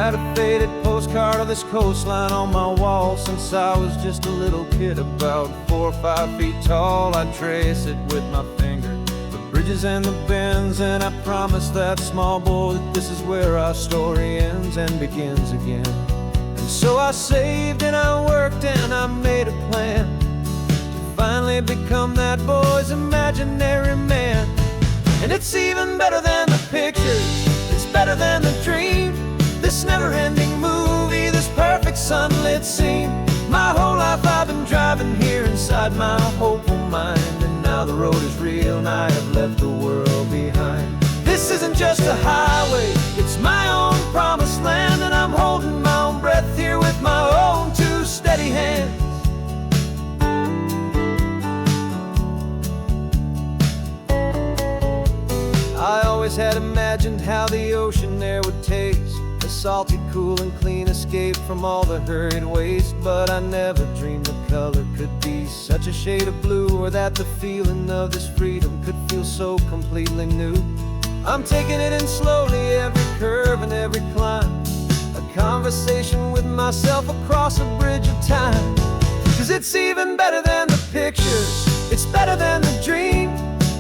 had a faded postcard of this coastline on my wall since I was just a little kid, about 4 or 5 feet tall. I'd trace it with my finger, the bridges and the bends, and I promised that small boy that this is where our story ends and begins again. And so I saved and I worked and I made a plan to finally become that boy's imaginary man. And it's even better than the pictures, it's better than the dream, this never-ending movie, this perfect sunlit scene. My whole life I've been driving here inside my hopeful mind, and now the road is real and I have left the world behind. This isn't just a highway, it's my own promised land, and I'm holding my own breath here with my own 2 steady hands. I always had imagined how the ocean air would taste, a salty, cool and clean escape from all the hurried waste. But I never dreamed the color could be such a shade of blue, or that the feeling of this freedom could feel so completely new. I'm taking it in slowly, every curve and every climb, a conversation with myself across a bridge of time. 'Cause it's even better than the pictures, it's better than the dream,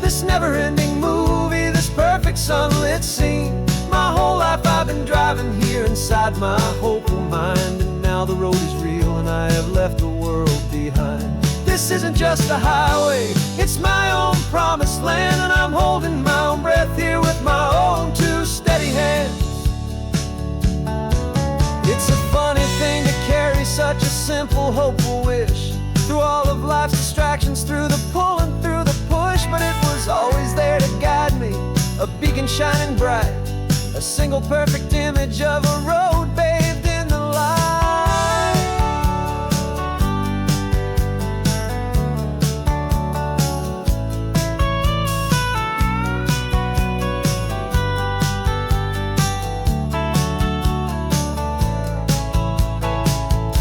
this never-ending movie, this perfect sunlit scene. My whole life I've been driving here inside my hopeful mind, and now the road is real and I have left the world behind. This isn't just a highway, it's my own promised land, and I'm holding my own breath here with my own 2 steady hands. It's a funny thing to carry such a simple, hopeful wish through all of life's distractions, through the pull and through the push, but it was always there to guide me, a beacon shining bright, a single perfect image of a road bathed in the light.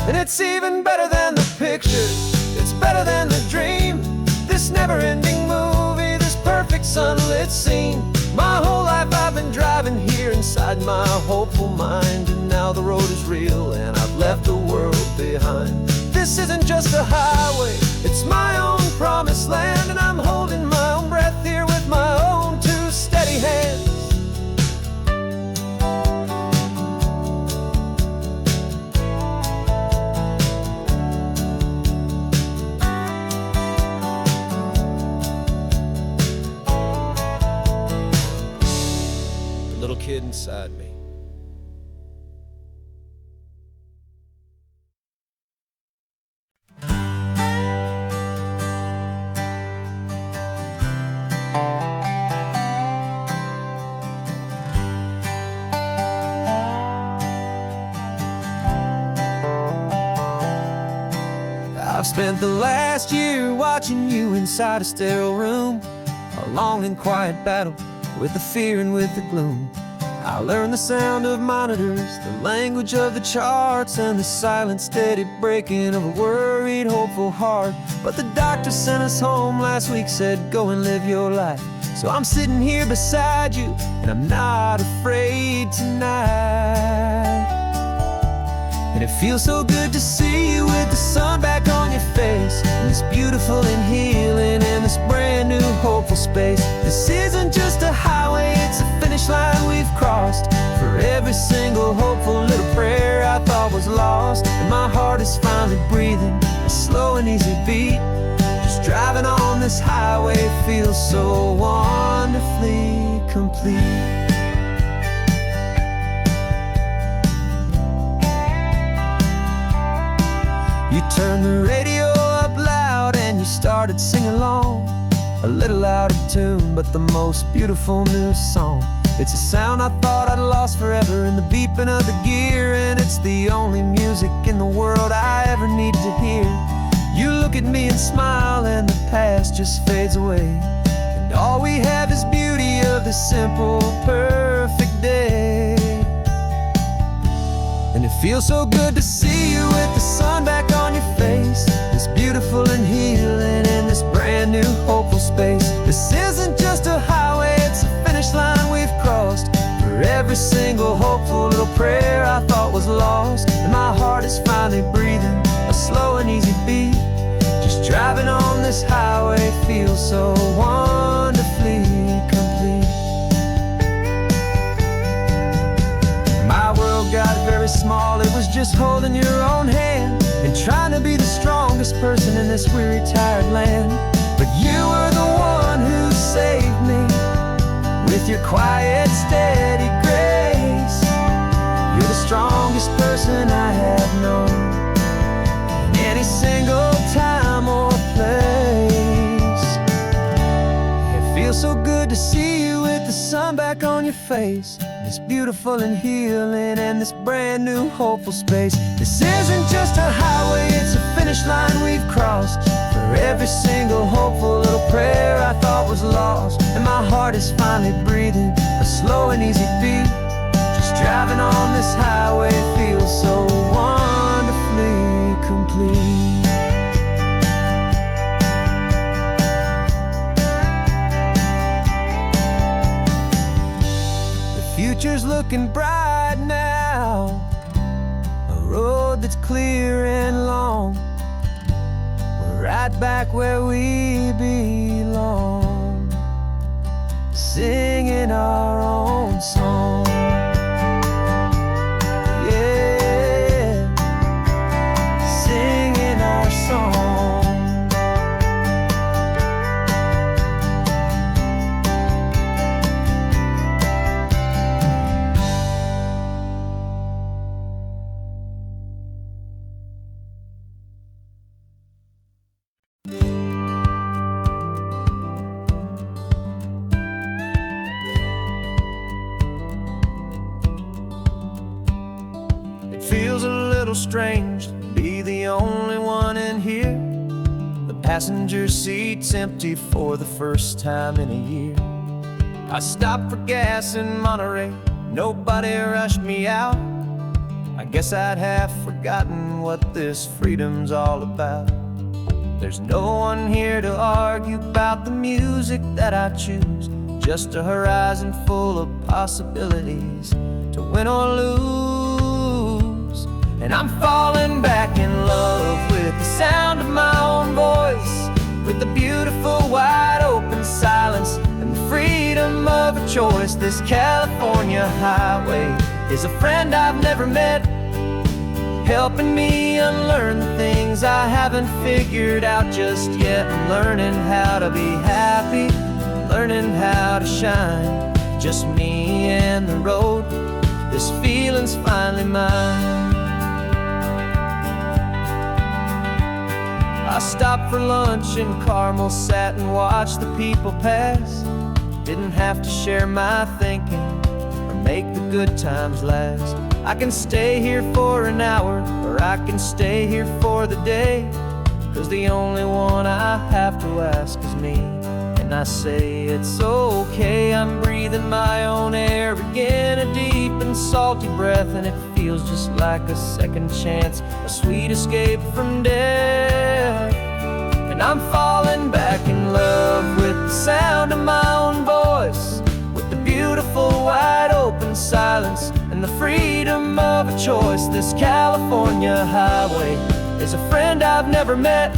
And it's even better than the pictures, it's better than the dream, this never-ending movie, this perfect sunlit scene. My whole life I've been driving here inside my hopeful mind, and now the road is real and I've left the world behind. This isn't just a highway, it's my own promised land, and I'm holding my own breath here with my own 2 steady hands. Little kid inside me. I've spent the last year watching you inside a sterile room, a long and quiet battle with the fear and with the gloom. I learned the sound of monitors, the language of the charts, and the silent, steady breaking of a worried, hopeful heart. But the doctor sent us home last week, said go and live your life. So I'm sitting here beside you, and I'm not afraid tonight. And it feels so good to see you with the sun back on your face, and this beautiful and healing in this brand new hopeful space. This isn't just a highway, it's a finish line we've crossed. For every single hopeful little prayer I thought was lost, and my heart is finally breathing a slow and easy beat. Just driving on this highway feels so wonderfully complete. You turned the radio up loud and you started singing along, a little out of tune, but the most beautiful new song. It's a sound I thought I'd lost forever in the beeping of the gear, and it's the only music in the world I ever needed to hear. You look at me and smile, and the past just fades away, and all we have is beauty of this simple, perfect day. And it feels so good to see you with the sun back on your face, this beautiful and healing in this brand new hopeful space. This isn't just a highway, it's a finish line we've crossed. For every single hopeful little prayer I thought thought was lost, and my heart is finally breathing a slow and easy beat. Just driving on this highway feels so wonderfully complete. My world got very small, it was just holding your own hand and trying to be the strongest person in this weary, tired land. But you were the one who saved me with your quiet, steady grace. You're the strongest person I have known in any single time or place. It feels so good to see you with the sun back on your face. It's beautiful and healing and this brand new hopeful space. This isn't just a highway, it's a finish line we've crossed. For every single hopeful little prayer I thought was lost, and my heart is finally breathing a slow and easy beat. Just driving on this highway feels so wonderfully complete. Future's looking bright now, a road that's clear and long. We're right back where we belong, singing our own song. Yeah, singing our song. Feels a little strange to be the only one in here. The passenger seat's empty for the first time in a year. I stopped for gas in Monterey, nobody rushed me out. I guess I'd have forgotten what this freedom's all about. There's no one here to argue about the music that I choose, just a horizon full of possibilities to win or lose. And I'm falling back in love with the sound of my own voice, with the beautiful wide open silence and the freedom of a choice. This California highway is a friend I've never met, helping me unlearn the things I haven't figured out just yet. I'm learning how to be happy, learning how to shine, just me and the road. This feeling's finally mine. I stopped for lunch in Carmel, sat and watched the people pass. Didn't have to share my thinking or make the good times last. I can stay here for an hour, or I can stay here for the day, 'cause the only one I have to ask is me. And I say it's okay, I'm breathing my own air again, a deep and salty breath, and it feels just like a second chance, a sweet escape from death. And I'm falling back in love with the sound of my own voice, with the beautiful wide open silence and the freedom of a choice. This California highway is a friend I've never met,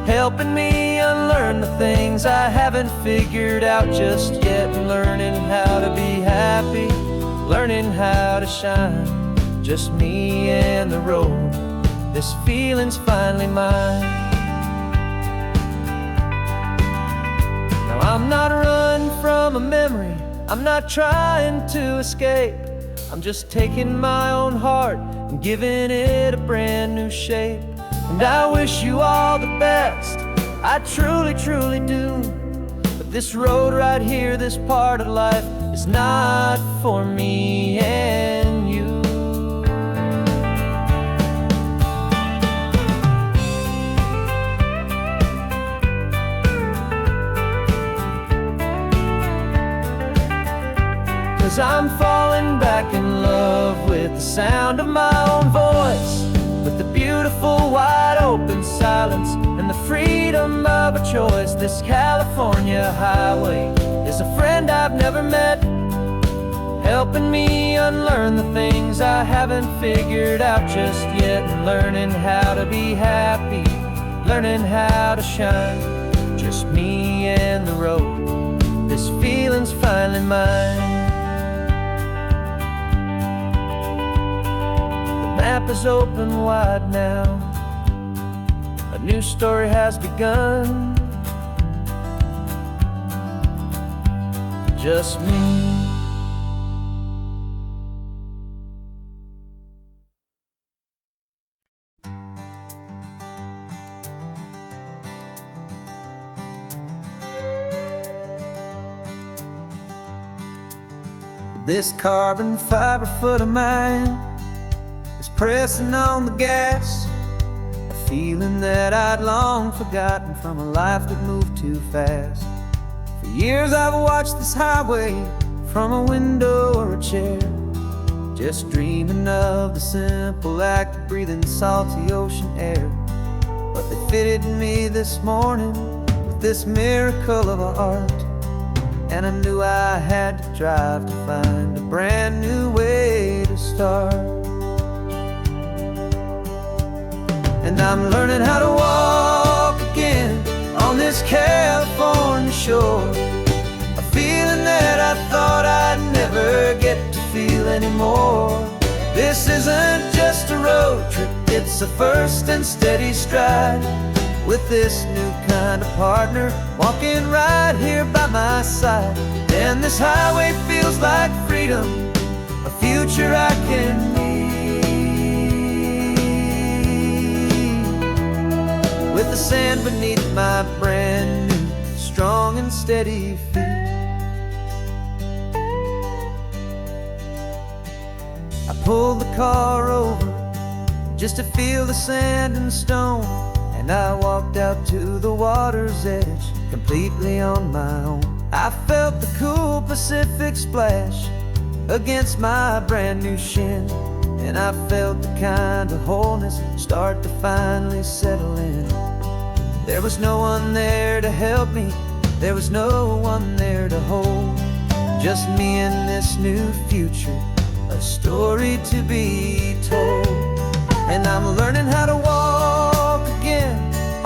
helping me unlearn the things I haven't figured out just yet. Learning how to be happy, learning how to shine, just me and the road. This feeling's finally mine. Now I'm not running from a memory, I'm not trying to escape. I'm just taking my own heart and giving it a brand new shape. And I wish you all the best, I truly, truly do. But this road right here, this part of life, is not for me and you. 'Cause I'm falling back in love with the sound of my own voice, with the beautiful wide open silence and the freedom of a choice. This California highway is a friend I've never met, helping me unlearn the things I haven't figured out just yet, and learning how to be happy, learning how to shine. Just me and the road, this feeling's finally mine. The map is open wide now, a new story has begun. Just me. This carbon fiber foot of mine is pressing on the gas, a feeling that I'd long forgotten from a life that moved too fast. For years I've watched this highway from a window or a chair, just dreaming of the simple act of breathing salty ocean air. But they fitted me this morning with this miracle of art, and I knew I had to drive to find a brand new way to start. And I'm learning how to walk again on this California shore, a feeling that I thought I'd never get to feel anymore. This isn't just a road trip, it's a first and steady stride, with this new kind of partner walking right here by my side. And this highway feels like freedom, a future I can need, with the sand beneath my brand new strong and steady feet. I pulled the car over just to feel the sand and stone, and I walked out to the water's edge completely on my own. I felt the cool Pacific splash against my brand new shin, and I felt the kind of wholeness start to finally settle in. There was no one there to help me, there was no one there to hold, just me and this new future, a story to be told. And I'm learning how to walk again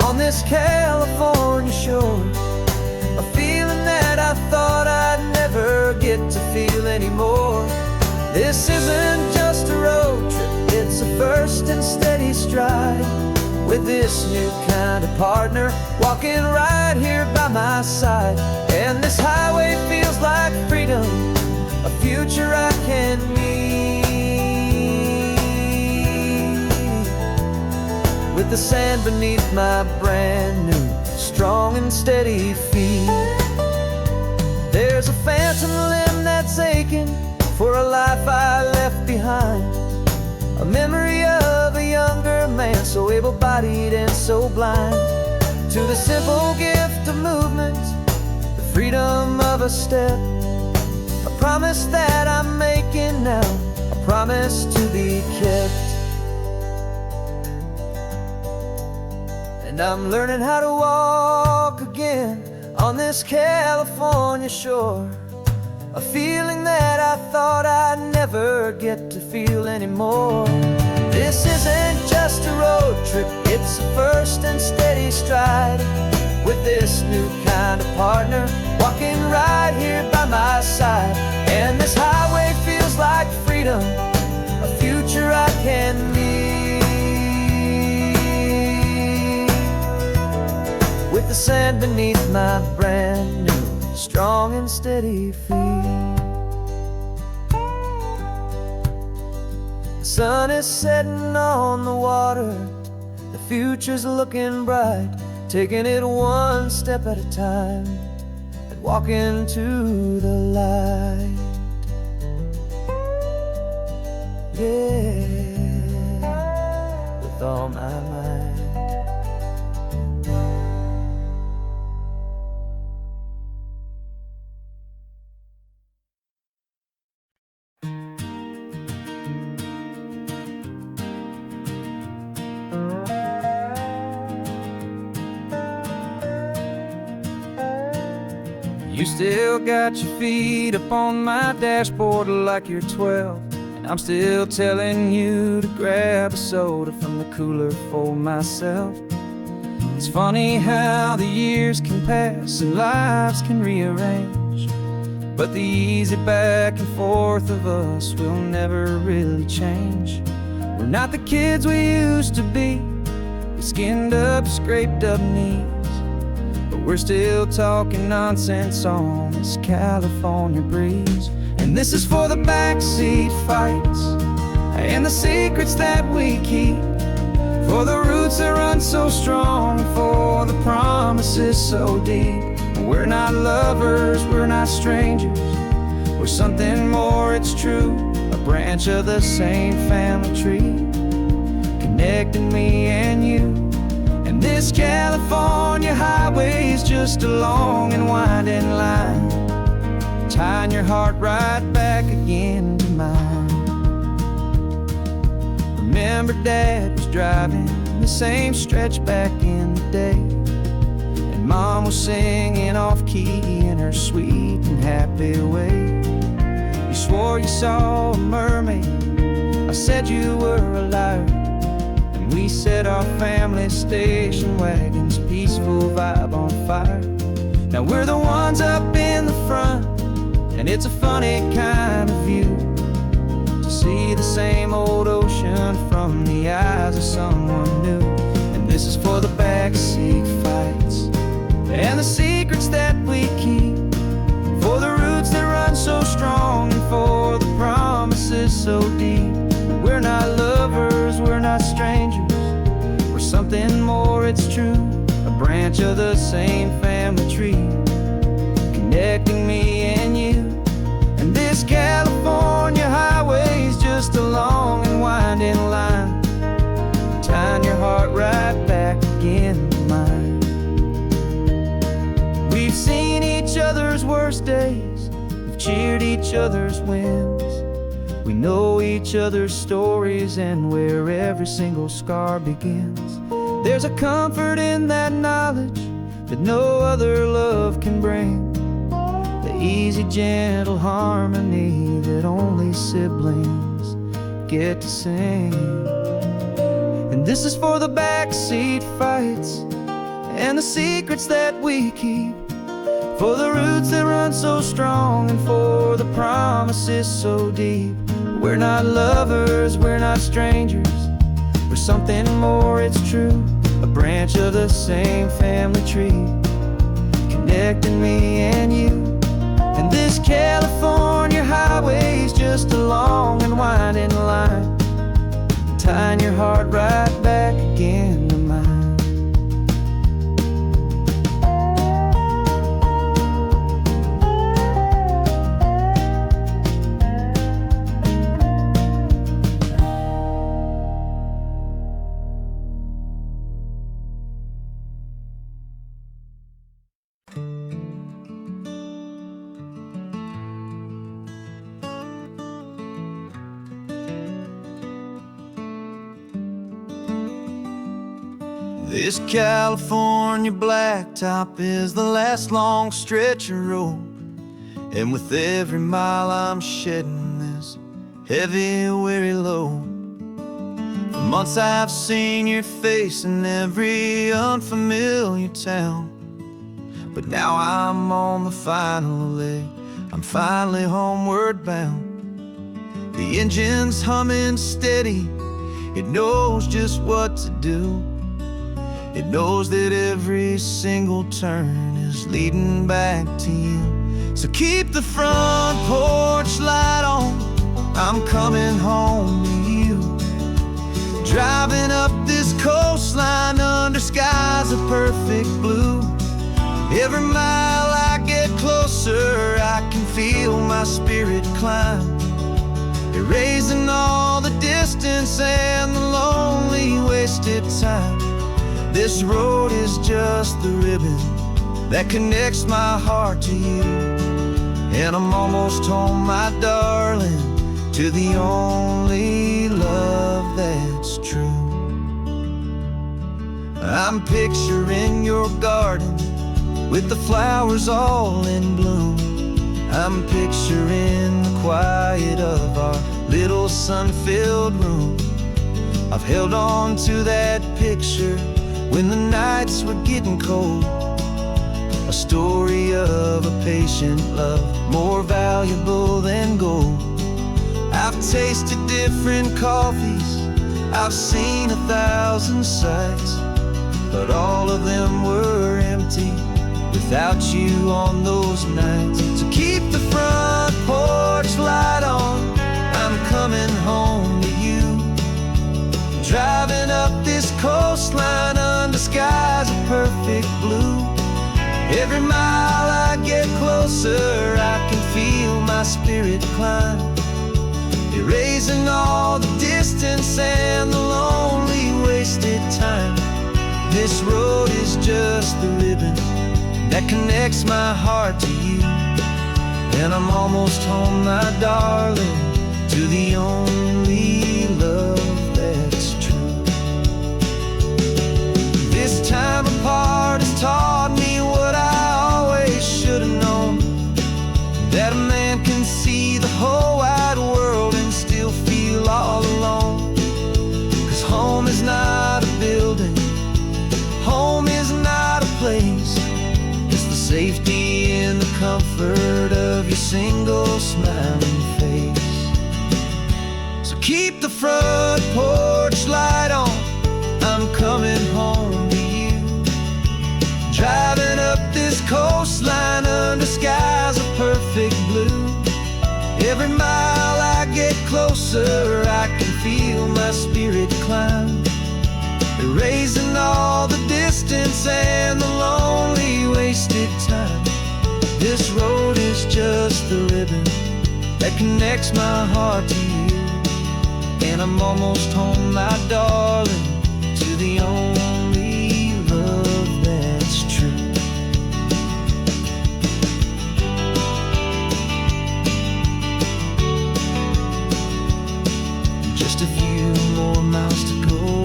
on this California shore, a feeling that I thought I'd never get to feel anymore. This isn't just a road trip, it's a first and steady stride, with this new kind of partner walking right here by my side. And this highway feels like freedom, a future I can need, with the sand beneath my brand new strong and steady feet. There's a phantom limb that's aching for a life I left behind, a memory of a younger man so able-bodied and so blind, to the simple gift of movement, the freedom of a step, a promise that I'm making now, a promise to be kept. And I'm learning how to walk again on this California shore, a feeling that I thought I'd never get to feel anymore. This isn't just a road trip, it's a first and steady stride, with this new kind of partner walking right here by my side. And this highway feels like freedom, a future I can need, with the sand beneath my brand new strong and steady feet. The sun is setting on the water, the future's looking bright, taking it one step at a time and walking to the light. Yeah, with all my might. You still got your feet up on my dashboard like you're 12, and I'm still telling you to grab a soda from the cooler for myself. It's funny how the years can pass and lives can rearrange, but the easy back and forth of us will never really change. We're not the kids we used to be, with skinned up, scraped up knees, but we're still talking nonsense on this California breeze. And this is for the backseat fights and the secrets that we keep, for the roots that run so strong, for the promises so deep. We're not lovers, we're not strangers, we're something more, it's true. A branch of the same family tree, connecting me and you. And this California highway is just a long and winding line, tying your heart right back again to mine. Remember Dad was driving the same stretch back in the day, and Mom was singing off-key in her sweet and happy way. You swore you saw a mermaid, I said you were a liar, and we set our family station wagon's peaceful vibe on fire. Now we're the ones up in the front, and it's a funny kind of view to see the same old ocean from the eyes of someone new. And this is for the backseat fights and the secrets that we keep, for the roots that run so strong, and for the promises so deep. We're not lovers, we're not strangers, we're something more, it's true. A branch of the same family tree, connecting me and you. And this California highway is just a long and winding line, tying your heart right back again to mine. We've seen each other's worst days, we've cheered each other's wins, we know each other's stories and where every single scar begins. There's a comfort in that knowledge that no other love can bring, the easy, gentle harmony that only siblings get to sing. And this is for the backseat fights and the secrets that we keep, for the roots that run so strong, and for the promises so deep. We're not lovers, we're not strangers, we're something more, it's true. A branch of the same family tree, connecting me and you. And this California highway is just a long and winding line, tying your heart right back again to mine. This California blacktop is the last long stretch of road, and with every mile I'm shedding this heavy, weary load. For months I've seen your face in every unfamiliar town, but now I'm on the final leg, I'm finally homeward bound. The engine's humming steady, it knows just what to do. It knows that every single turn is leading back to you. So keep the front porch light on, I'm coming home to you. Driving up this coastline under skies of perfect blue. Every mile I get closer, I can feel my spirit climb, erasing all the distance and the lonely wasted time. This road is just the ribbon that connects my heart to you, and I'm almost home, my darling, to the only love that's true. I'm picturing your garden with the flowers all in bloom. I'm picturing the quiet of our little sun-filled room. I've held on to that picture when the nights were getting cold. A story of a patient love, more valuable than gold. I've tasted different coffees, I've seen 1,000 sights, but all of them were empty without you on those nights. So keep the front porch light on, I'm coming home to you. Driving up this coastline under skies of perfect blue. Every mile I get closer, I can feel my spirit climb, erasing all the distance and the lonely wasted time. This road is just the ribbon that connects my heart to you. And I'm almost home, my darling, to the only love that's true. This time apart has taught me what I always should have known, that a man can see the whole wide world and still feel all alone. 'Cause home is not a building, home is not a place, it's the safety and the comfort of your single smiling face. So keep the front porch light on, I'm coming home to you. Driving up this coastline under skies of perfect blue. Every mile I get closer, I can feel my spirit climb, erasing all the distance and the lonely wasted time. This road is just the ribbon that connects my heart to you. And I'm almost home, my darling, to the only love that's true. Just a few more miles to go,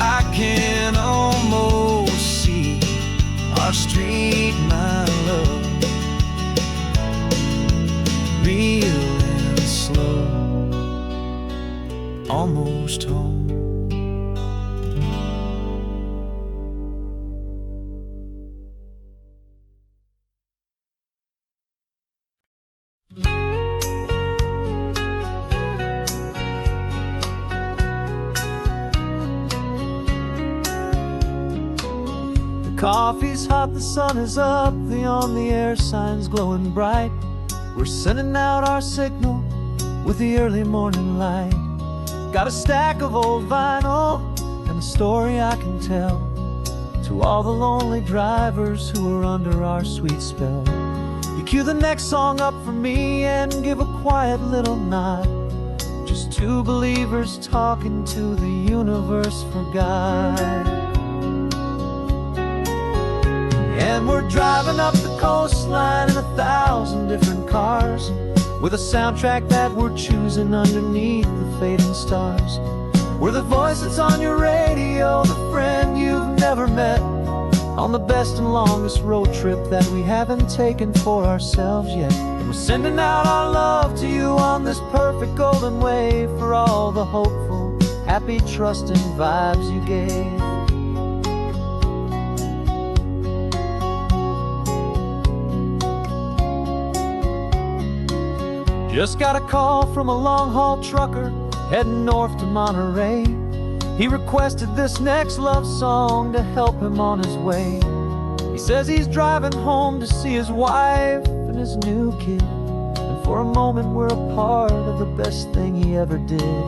I can almost see our street, my love, real and slow, almost home. Coffee's hot, the sun is up, the on-the-air sign's glowing bright. We're sending out our signal with the early morning light. Got a stack of old vinyl and a story I can tell to all the lonely drivers who are under our sweet spell. You cue the next song up for me and give a quiet little nod. Just two believers talking to the universe for God. And we're driving up the coastline in 1,000 different cars, with a soundtrack that we're choosing underneath the fading stars. We're the voice that's on your radio, the friend you've never met, on the best and longest road trip that we haven't taken for ourselves yet. And we're sending out our love to you on this perfect golden wave, for all the hopeful, happy, trusting vibes you gave. Just got a call from a long-haul trucker heading north to Monterey. He requested this next love song to help him on his way. He says he's driving home to see his wife and his new kid, and for a moment we're a part of the best thing he ever did.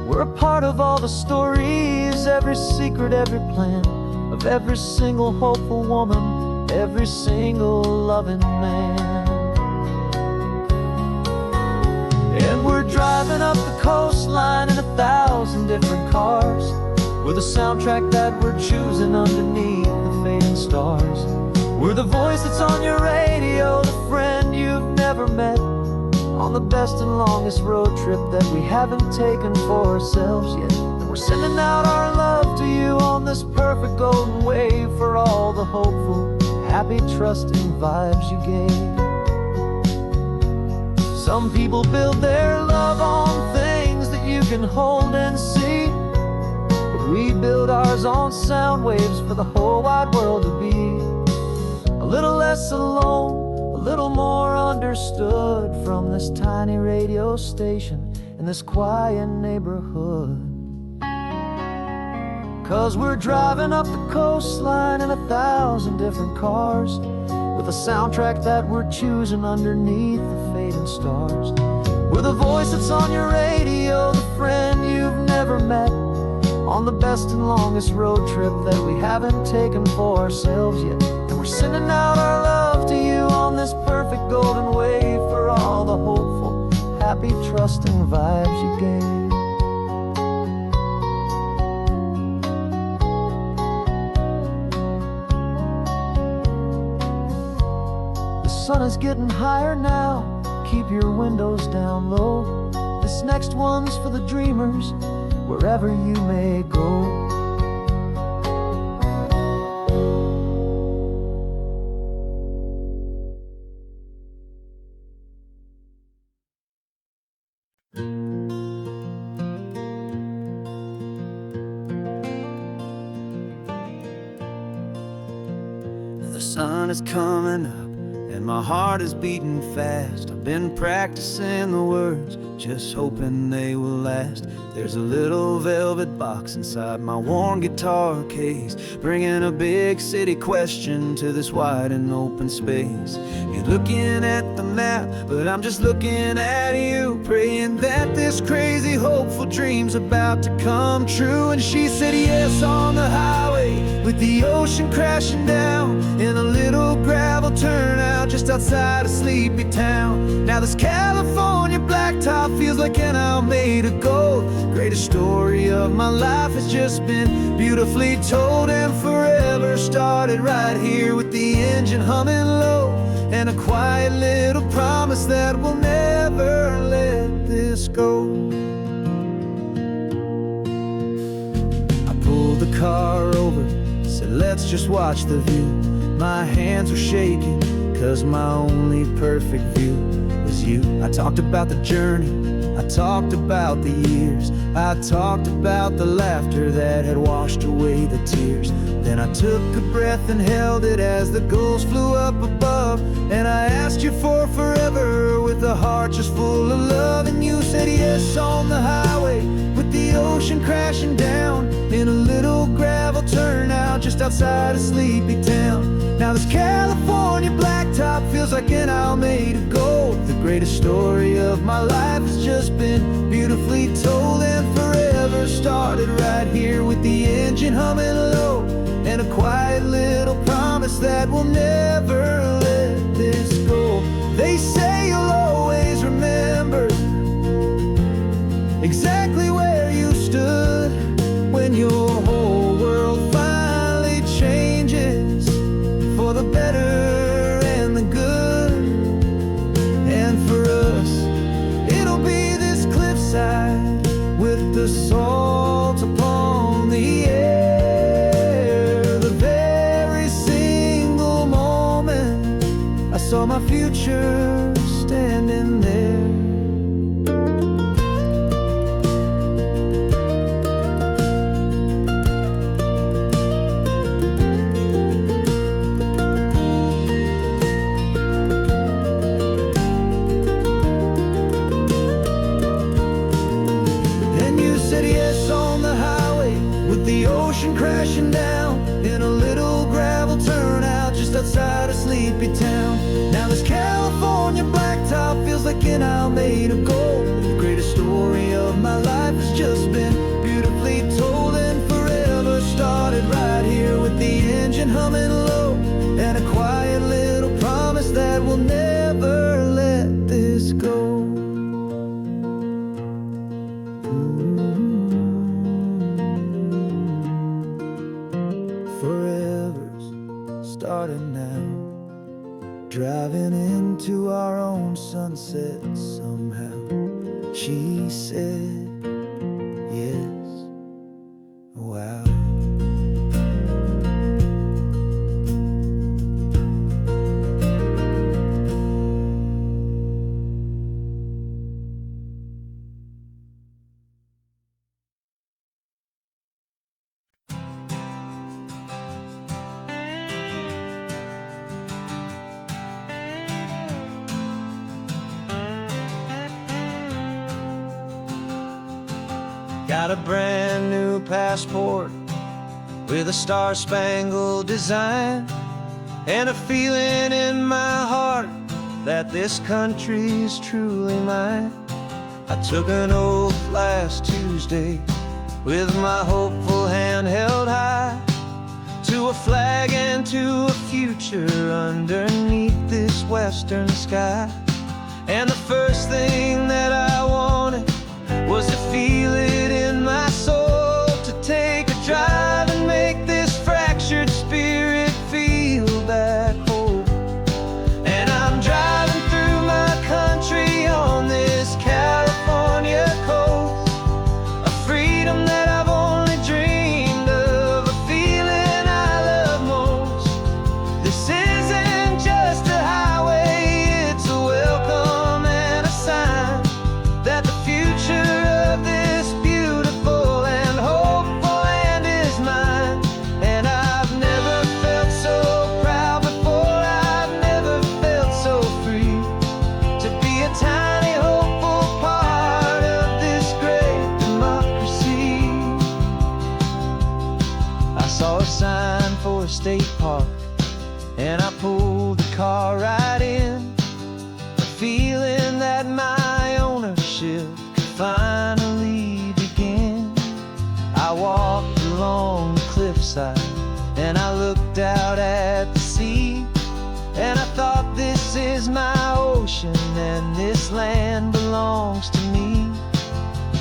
We're a part of all the stories, every secret, every plan, of every single hopeful woman, every single loving man. And we're driving up the coastline in 1,000 different cars, with a soundtrack that we're choosing underneath the fading stars. We're the voice that's on your radio, the friend you've never met, on the best and longest road trip that we haven't taken for ourselves yet. And We're sending out our love to you on this perfect golden wave, for all the hopeful, happy, trusting vibes you gave. Some people build their love on things that you can hold and see, but we build ours on sound waves for the whole wide world to be a little less alone, a little more understood, from this tiny radio station in this quiet neighborhood. 'Cause we're driving up the coastline in 1,000 different cars, with a soundtrack that we're choosing underneath the fading stars. We're the voice that's on your radio, the friend you've never met, on the best and longest road trip that we haven't taken for ourselves yet. And we're sending out our love to you on this perfect golden wave, for all the hopeful, happy, trusting vibes you gave. The sun is getting higher now, keep your windows down low. This next one's for the dreamers, wherever you may go. The sun is coming up and my heart is beating fast. I've been practicing the words, just hoping they will last. There's a little velvet box inside my worn guitar case, bringing a big city question to this wide and open space. You're looking at the map, but I'm just looking at you, praying that this crazy hopeful dream's about to come true. And she said yes on the highway, with the ocean crashing down, in a little gravel turnout just outside a sleepy town. Now this California blacktop feels like an hour made of gold. Greatest story of my life has just been beautifully told, and forever started right here with the engine humming low, and a quiet little promise that we'll never let this go. I pulled the car over, said let's just watch the view. My hands were shaking, 'cause my only perfect view was you. I talked about the journey, I talked about the years, I talked about the laughter that had washed away the tears. Then I took a breath and held it as the gulls flew up above, and I asked you for forever with a heart just full of love. And you said yes on the highway, with the ocean crashing down, in a little gravel turnout just outside a sleepy town. Now this California blacktop feels like an hour made of gold. The greatest story of my life has just been beautifully told, and forever started right here with the engine humming low, and a quiet little promise that we'll never let this go. They say you'll always remember exactly where you stood when your whole world finally changes for the better and the good. And for us, it'll be this cliffside with the salt upon the air. The very single moment I saw my future standing there. The ocean crashing down, in a little gravel turnout just outside a sleepy town. Now this California blacktop feels like an hour made of gold. The greatest story of my life has just been beautifully told, and forever started right here with the engine humming low, and a quiet little promise that we'll never let this go. Forever's starting now, driving into our own sunset somehow. She said yes. Got a brand new passport with a star-spangled design, and a feeling in my heart that this country's truly mine. I took an oath last Tuesday with my hopeful hand held high, to a flag and to a future underneath this western sky. And the first thing that I wanted was to feel it in my soul, to take a drive and make this fractured spirit feel back home. And I'm driving through my country on this California coast, a freedom that I've only dreamed of, a feeling I love most. This isn't just a highway, it's a welcome and a sign that the future of this beautiful and hopeful land is mine. And I've never felt so proud before, I've never felt so free, to be a tiny hopeful part of this great democracy. I saw a sign for a state park, and I pulled the car right in, a feeling that my ownership could finally begin. I walked along the cliffside and I looked out at the sea, and I thought, this is my ocean and this land belongs to me.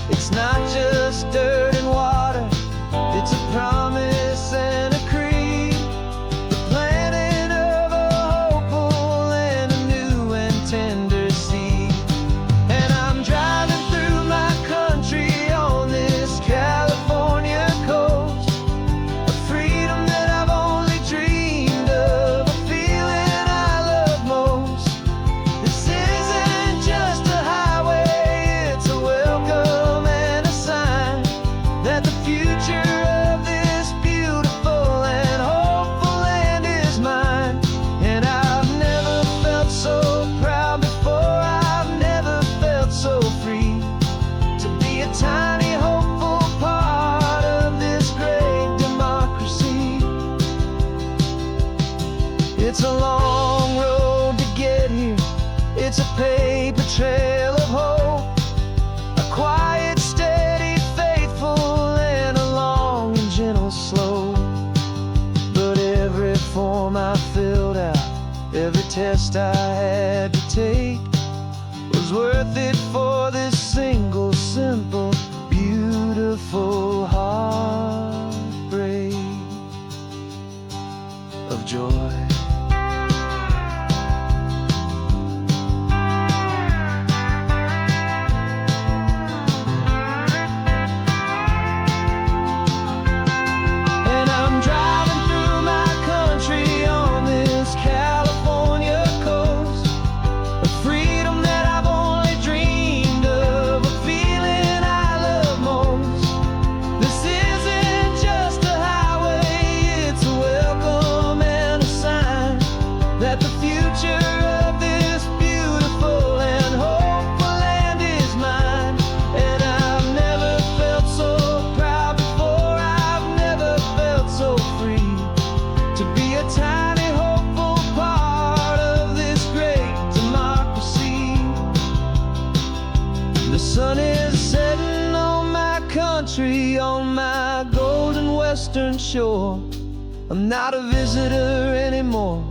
It's not just dirt and water, it's a promise and a creed, the planting of a hopeful and a new and tender seed. And I'm driving through my country on this California coast, a freedom that I've only dreamed of, a feeling I love most. This isn't just a highway, it's a welcome and a sign that the future of this beautiful and hopeful land is mine. And I've never felt so proud before, I've never felt so free, to be a tiny hopeful part of this great democracy. It's a long road to get here, it's a paper trail of hope, a quiet, steady, faithful, and a long and gentle slope. But every form I filled out, every test I had to take, was worth it for this single, simple, beautiful heartbreak of joy. And I'm driving through my country on this California coast, a freedom that I've only dreamed of, a feeling I love most. This isn't just a highway, it's a welcome and a sign that the future of this beautiful and hopeful land is mine. And I've never felt so proud before, I've never felt so free, to be a tiny hopeful part of this great democracy. The sun is setting on my country, on my golden western shore. I'm not a visitor anymore,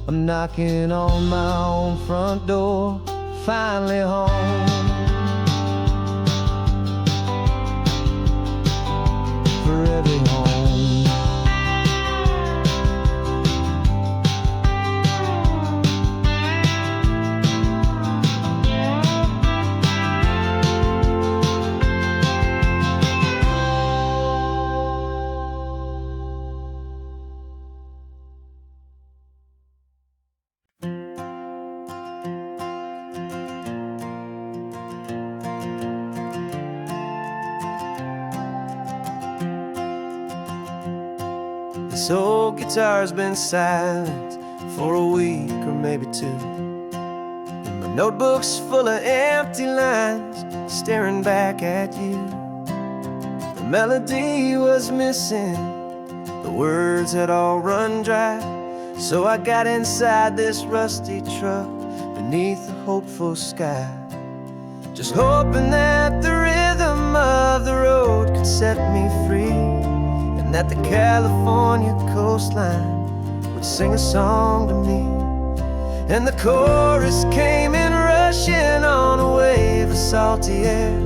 I'm knocking on my own front door, finally home. Forever home. This old guitar's been silent for a week or maybe two, and my notebook's full of empty lines staring back at you. melody was missing, the words had all run dry. So I got inside this rusty truck beneath the hopeful sky, just hoping that the rhythm of the road could set me free, and that the California coastline would sing a song to me. And the chorus came in rushing on a wave of salty air,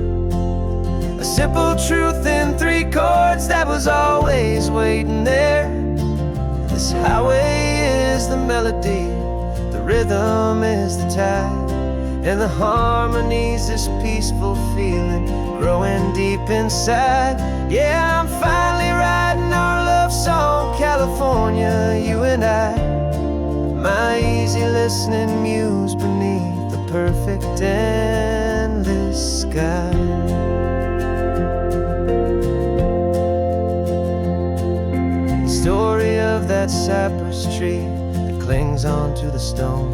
a simple truth in 3 chords that was always waiting there. This highway is the melody, the rhythm is the tide, and the harmony's this peaceful feeling growing deep inside. Yeah, I'm finally writing our love song, California, you and I. My easy listening muse beneath the perfect endless sky. The story of that cypress tree that clings onto the stone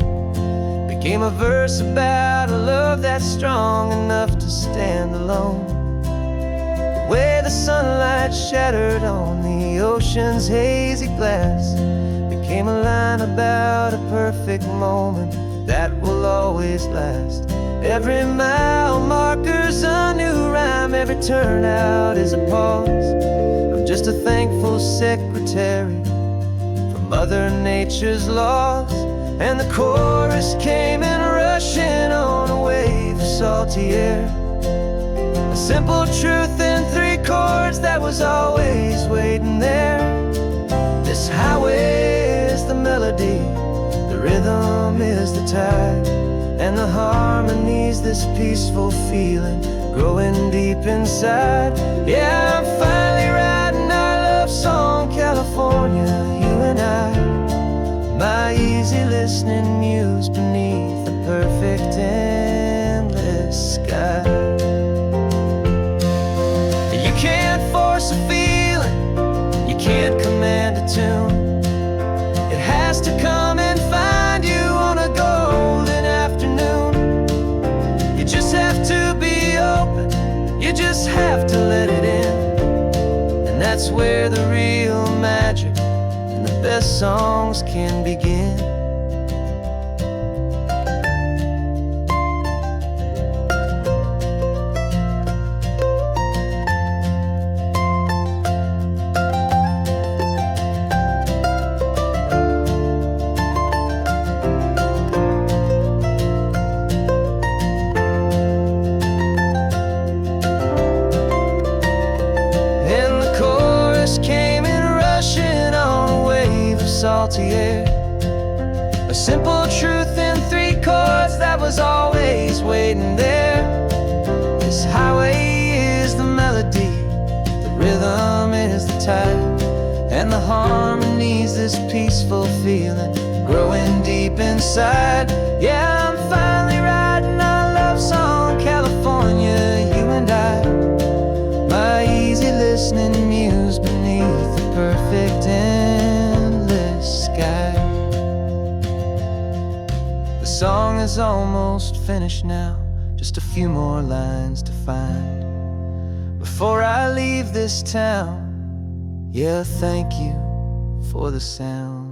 became a verse about a love that's strong enough to stand alone. The way the sunlight shattered on the ocean's hazy glass became a line about a perfect moment that will always last. Every mile marker's a new rhyme, every turnout is a pause. I'm just a thankful secretary for Mother Nature's laws. And the chorus came in rushing on a wave of salty air, a simple truth in 3 chords that was always waiting there. This highway is the melody, the rhythm is the tide, and the harmony's this peaceful feeling growing deep inside. Yeah, I'm finally writing our love song, California, you and I. My easy listening muse beneath the perfect endless sky. You can't force a feeling, you can't command a tune. It has to come and find you on a golden afternoon. You just have to be open, you just have to let it in. And that's where the real magic and the best songs can begin. Salty air, a simple truth in 3 chords that was always waiting there. This highway is the melody, the rhythm is the tide, and the harmony's this peaceful feeling growing deep inside. Yeah, I'm finally writing our love song, California, you and I. My easy listening muse beneath the perfect endless sky. The song is almost finished now, just a few more lines to find before I leave this town. Yeah, thank you for the sound.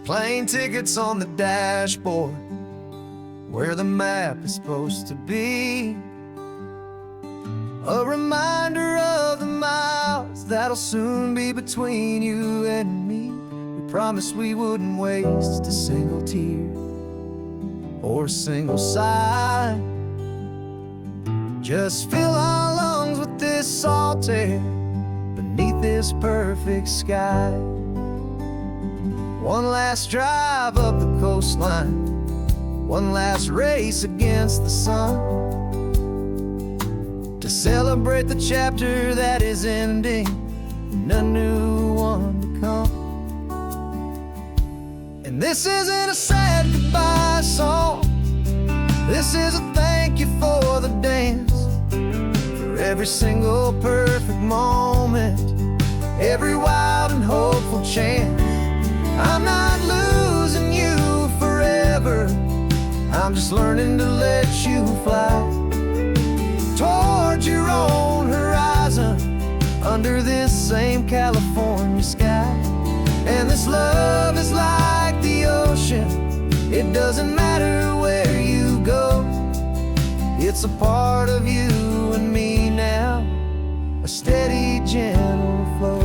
Plane tickets on the dashboard, where the map is supposed to be. A reminder of the miles that'll soon be between you and me. We promised we wouldn't waste a single tear or a single sigh. Just fill our lungs with this salt air beneath this perfect sky. One last drive up the coastline, one last race against the sun, to celebrate the chapter that is ending and a new one to come. And this isn't a sad goodbye song, this is a thank you for the dance, for every every single perfect moment, every wild and hopeful chance. I'm not losing you forever, I'm just learning to let you fly towards your own horizon, under this same California sky. And this love is like the ocean, it doesn't matter where you go, it's a part of you and me now, a steady, gentle flow.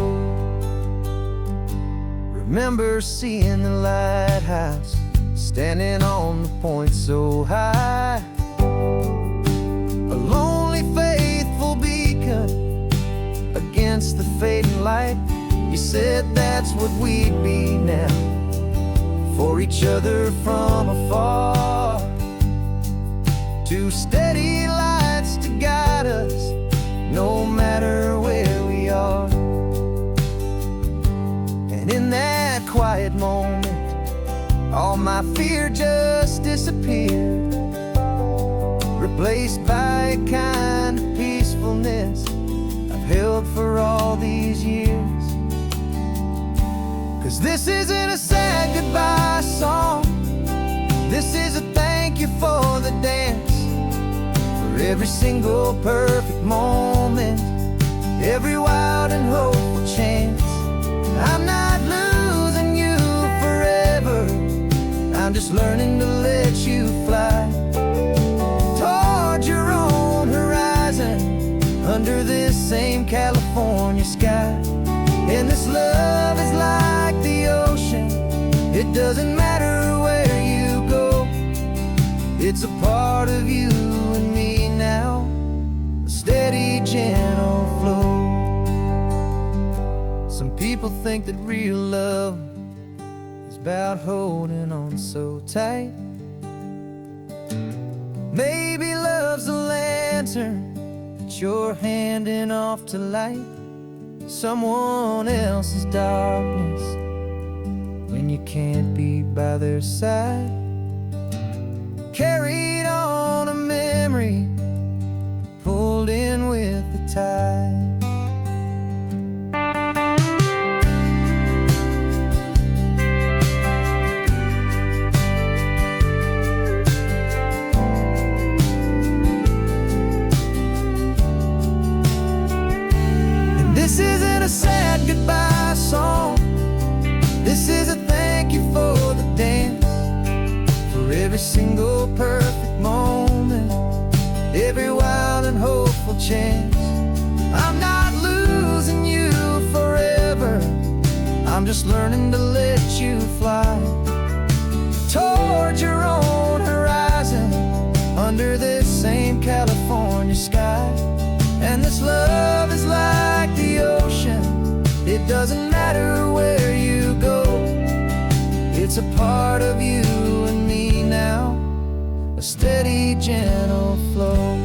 Remember seeing the lighthouse, standing on the point so high, a lonely, faithful beacon against the fading light. You said that's what we'd be now, for each other from afar. Two steady lights to guide us, no matter where we are. And in that quiet moment, all my fear just disappeared, replaced by a kind of peacefulness I've held for all these years. 'Cause this isn't a sad goodbye song, this is a thank you for the dance, for every single perfect moment, every wild and hopeful chance. I'm not losing you forever, I'm just learning to let you fly towards your own horizon, under this same California sky. And this love is like the ocean, it doesn't matter where you go, it's a part of you and me now, a steady, gentle flow. Some people think that real love is about holding on so tight. Maybe love's a lantern that you're handing off to light someone else's darkness when you can't be by their side. Carried on a memory, pulled in with the tide. This isn't a sad goodbye song, this is a thank you for the dance, for every single perfect moment, every wild and hopeful chance. I'm not losing you forever, I'm just learning to let you fly towards your own horizon, under this same California sky. And this love is like the ocean, it doesn't matter where you go, it's a part of you and me now, a steady, gentle flow.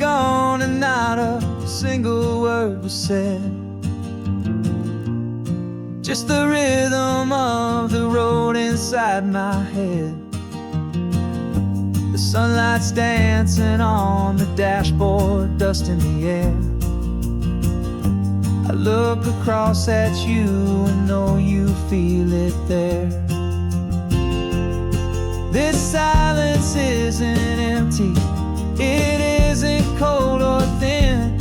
Gone and not a single word was said, just the rhythm of the road inside my head. The sunlight's dancing on the dashboard, dust in the air. I look across at you and know you feel it there. This silence isn't empty, it isn't cold or thin,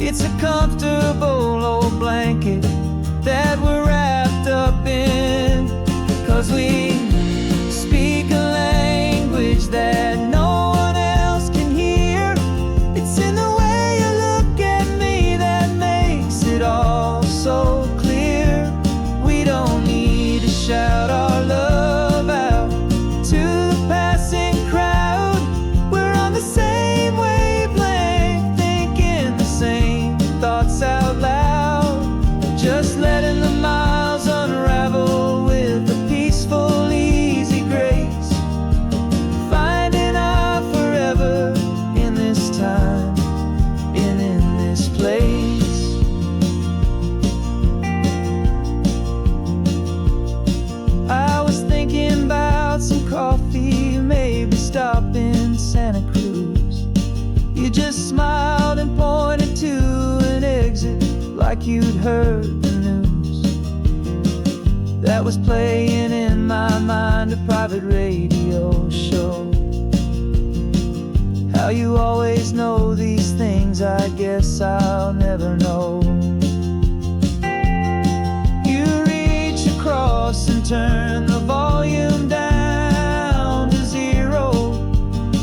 it's a comfortable old blanket that we're wrapped up in. 'Cause we speak a language that no one else can hear, it's in the way you look at me that makes it all so clear. We don't need to shout our love out to the passing crowd, we're on the same wavelength, thinking the same thoughts out loud, just letting the miles unravel with a peaceful Santa Cruz. You just smiled and pointed to an exit like you'd heard the news. That was playing in my mind, a private radio show. How you always know these things, I guess I'll never know. You reach across and turn the volume down to 0.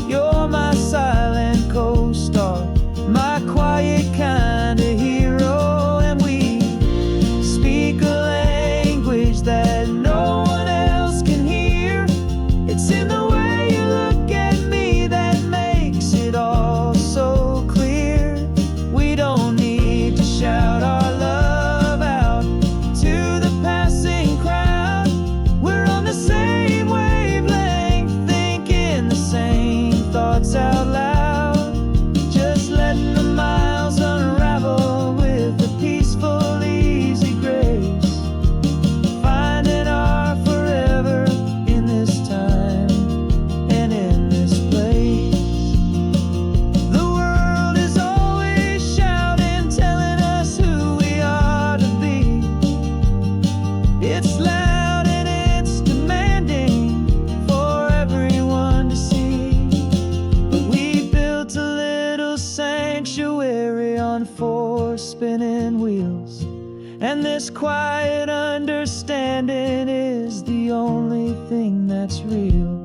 You're my silent co-star, my quiet kind of hero. And we speak a language that no one else can hear. It's in the way you look at me that makes it all so clear. We don't need to shout our love out to the passing crowd. We're on the same wavelength, thinking the same thoughts out loud. Just letting the miles unravel with a peaceful, easy grace. Finding our forever in this time and in this place. The world is always shouting, telling us who we are to be. It's loud and it's demanding for everyone to see. But we built a little sanctuary on 4 spinning wheels, and this quiet understanding is the only thing that's real.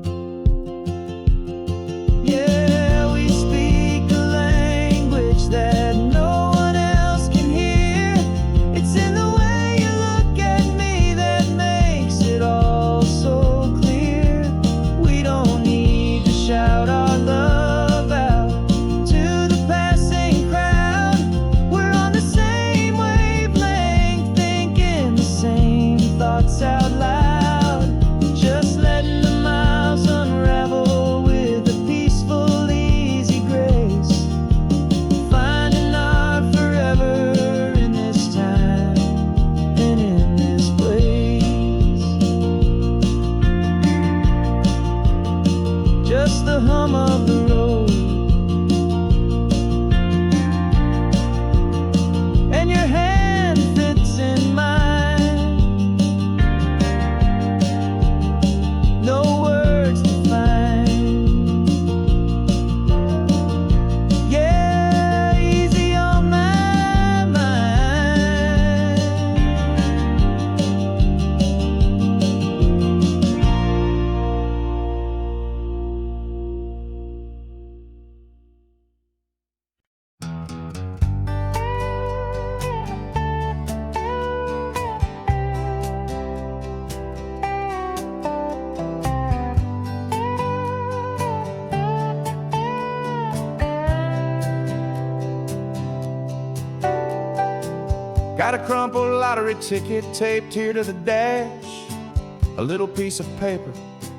Yeah, we speak a language that no one else can hear. It's in the way you look at me that makes it all so clear. We don't need to shout our love out to the passing crowd. We're on the same wavelength, thinking the same thoughts out loud. Just letting the miles unravel with a peaceful, easy grace. Finding our forever in this time and in this place. Just the hum of the road and your hand fits in mine. No words to find. Yeah, easy on my mind. Got a crumpled lottery ticket taped here to the dash. A little piece of paper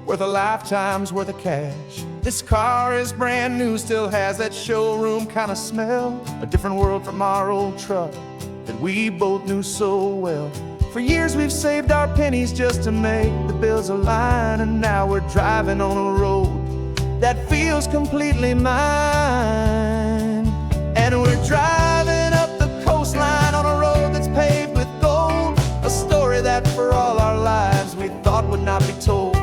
worth a lifetime's worth of cash. This car is brand new, still has that showroom kind of smell. A different world from our old truck that we both knew so well. For years we've saved our pennies just to make the bills align, and now we're driving on a road that feels completely mine. And we're driving up the coastline on a road that's paved with gold, a story that for all our lives we thought would not be told.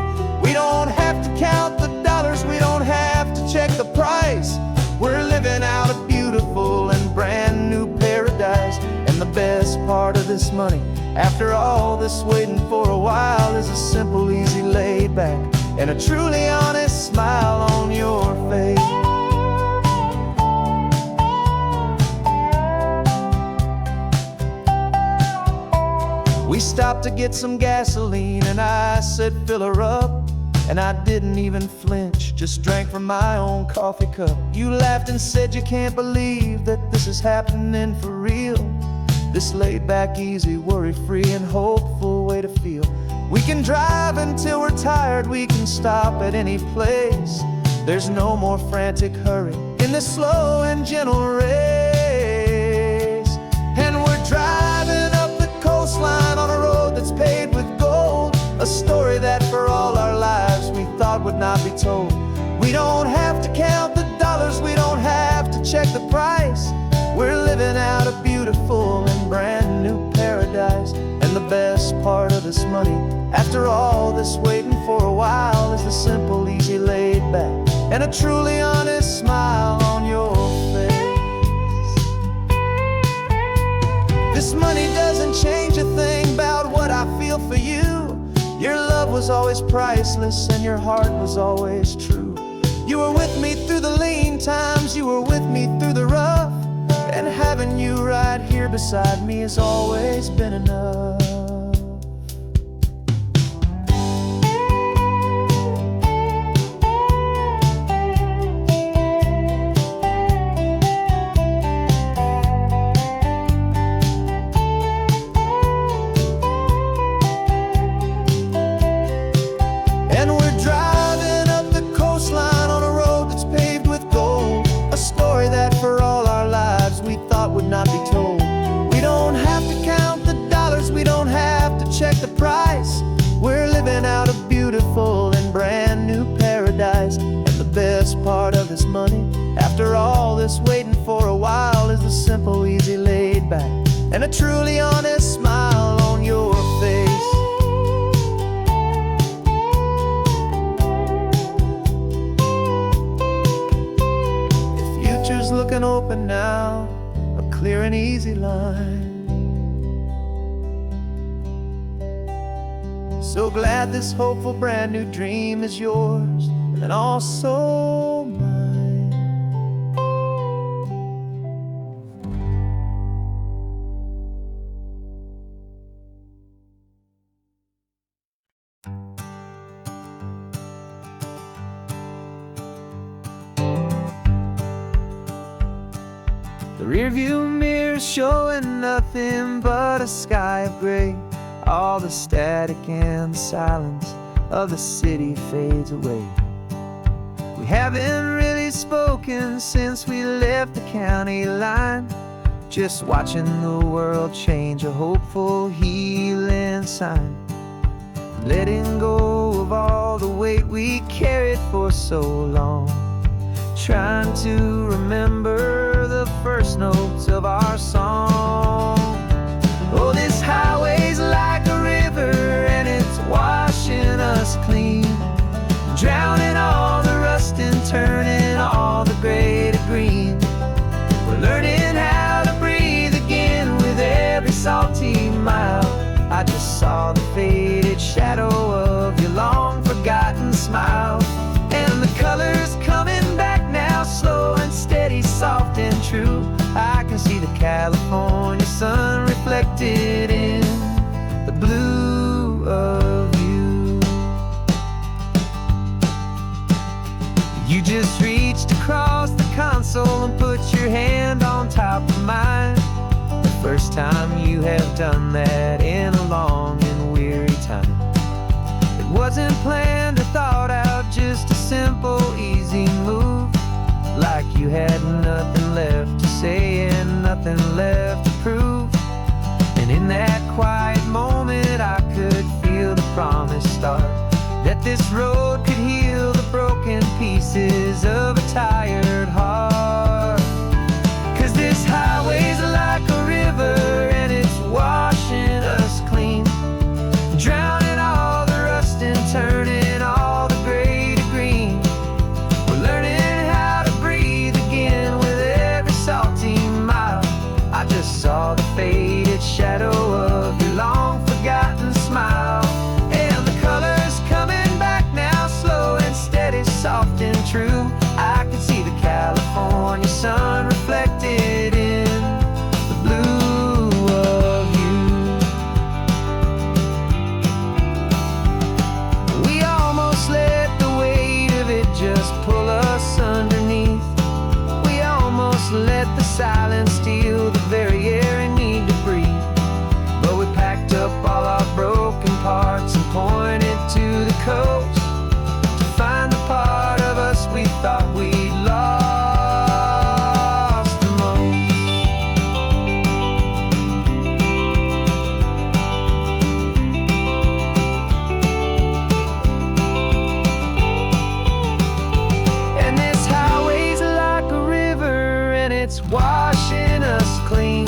We don't have to count the dollars, we don't have to check the price. We're living out a beautiful and brand new paradise. And the best part of this money, after all this waiting for a while, is a simple, easy laid back and a truly honest smile on your face. We stopped to get some gasoline and I said fill her up, and I didn't even flinch, just drank from my own coffee cup. You laughed and said you can't believe that this is happening for real. This laid back, easy, worry-free and hopeful way to feel. We can drive until we're tired, we can stop at any place. There's no more frantic hurry in this slow and gentle race. And we're driving up the coastline on a road that's paved with gold, a story that for all our lives we thought would not be told. We don't have to count check the price. We're living out a beautiful and brand new paradise. And the best part of this money, after all this waiting for a while, is the simple, easy, laid back, and a truly honest smile on your face. This money doesn't change a thing about what I feel for you. Your love was always priceless and your heart was always true. You were with me through the lean times, you were with me through the rough, and having you right here beside me has always been enough. Would not be told. We don't have to count the dollars, we don't have to check the price. We're living out a beautiful and brand new paradise. And the best part of this money, after all this waiting for a while, is the simple, easy, laid back, and a truly honest smile on your face. The future's looking open now, clear and easy line. So glad this hopeful brand new dream is yours and also mine. The rearview mirror's showing nothing but a sky of gray. All the static and the silence of the city fades away. We haven't really spoken since we left the county line, just watching the world change, a hopeful healing sign. Letting go of all the weight we carried for so long, trying to remember the first notes of our song. Oh, this highway's like a river and it's washing us clean, drowning all the rust and turning all the gray to green. We're learning how to breathe again with every salty mile. I just saw the faded shadow of your long forgotten smile, and the colors coming back now, slow and steady, soft and true. I can see the California sun reflected in the blue of you. You just reached across the console and put your hand on top of mine. The first time you have done that in a long and weary time. It wasn't planned or thought out, just a simple, easy move. Like you had nothing left to say and nothing left to prove. And in that quiet moment I could feel the promise start, that this road could heal the broken pieces of a tired heart. 'Cause this highway's like a river and it's washing us clean, drowning all the rust and turning all the gray to green. We're learning how to breathe again with every salty mile. I just saw the faded shadow of your long forgotten smile, and the colors coming back now, slow and steady, soft and true. I can see the California sun reflected in the blue of you. We almost let the weight of it just pull us underneath. We almost let the silence steal the very air I need to breathe. But we packed up all our broken parts and pointed to the coast to find the part of us we thought we'd lost the most. And this highway's like a river and washing us clean,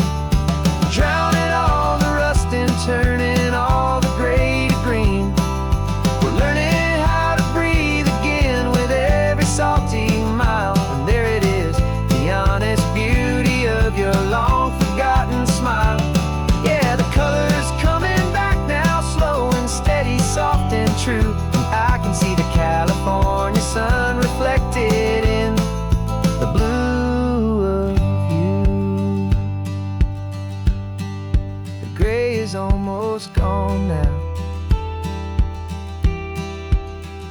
drowning all the rust and turning all the gray to green. We're learning how to breathe again with every salty mile. And there it is, the honest beauty of your long-forgotten smile. Yeah, the color's coming back now, slow and steady, soft and true. And I can see the California sun reflected in the blue of you. The gray is almost gone now,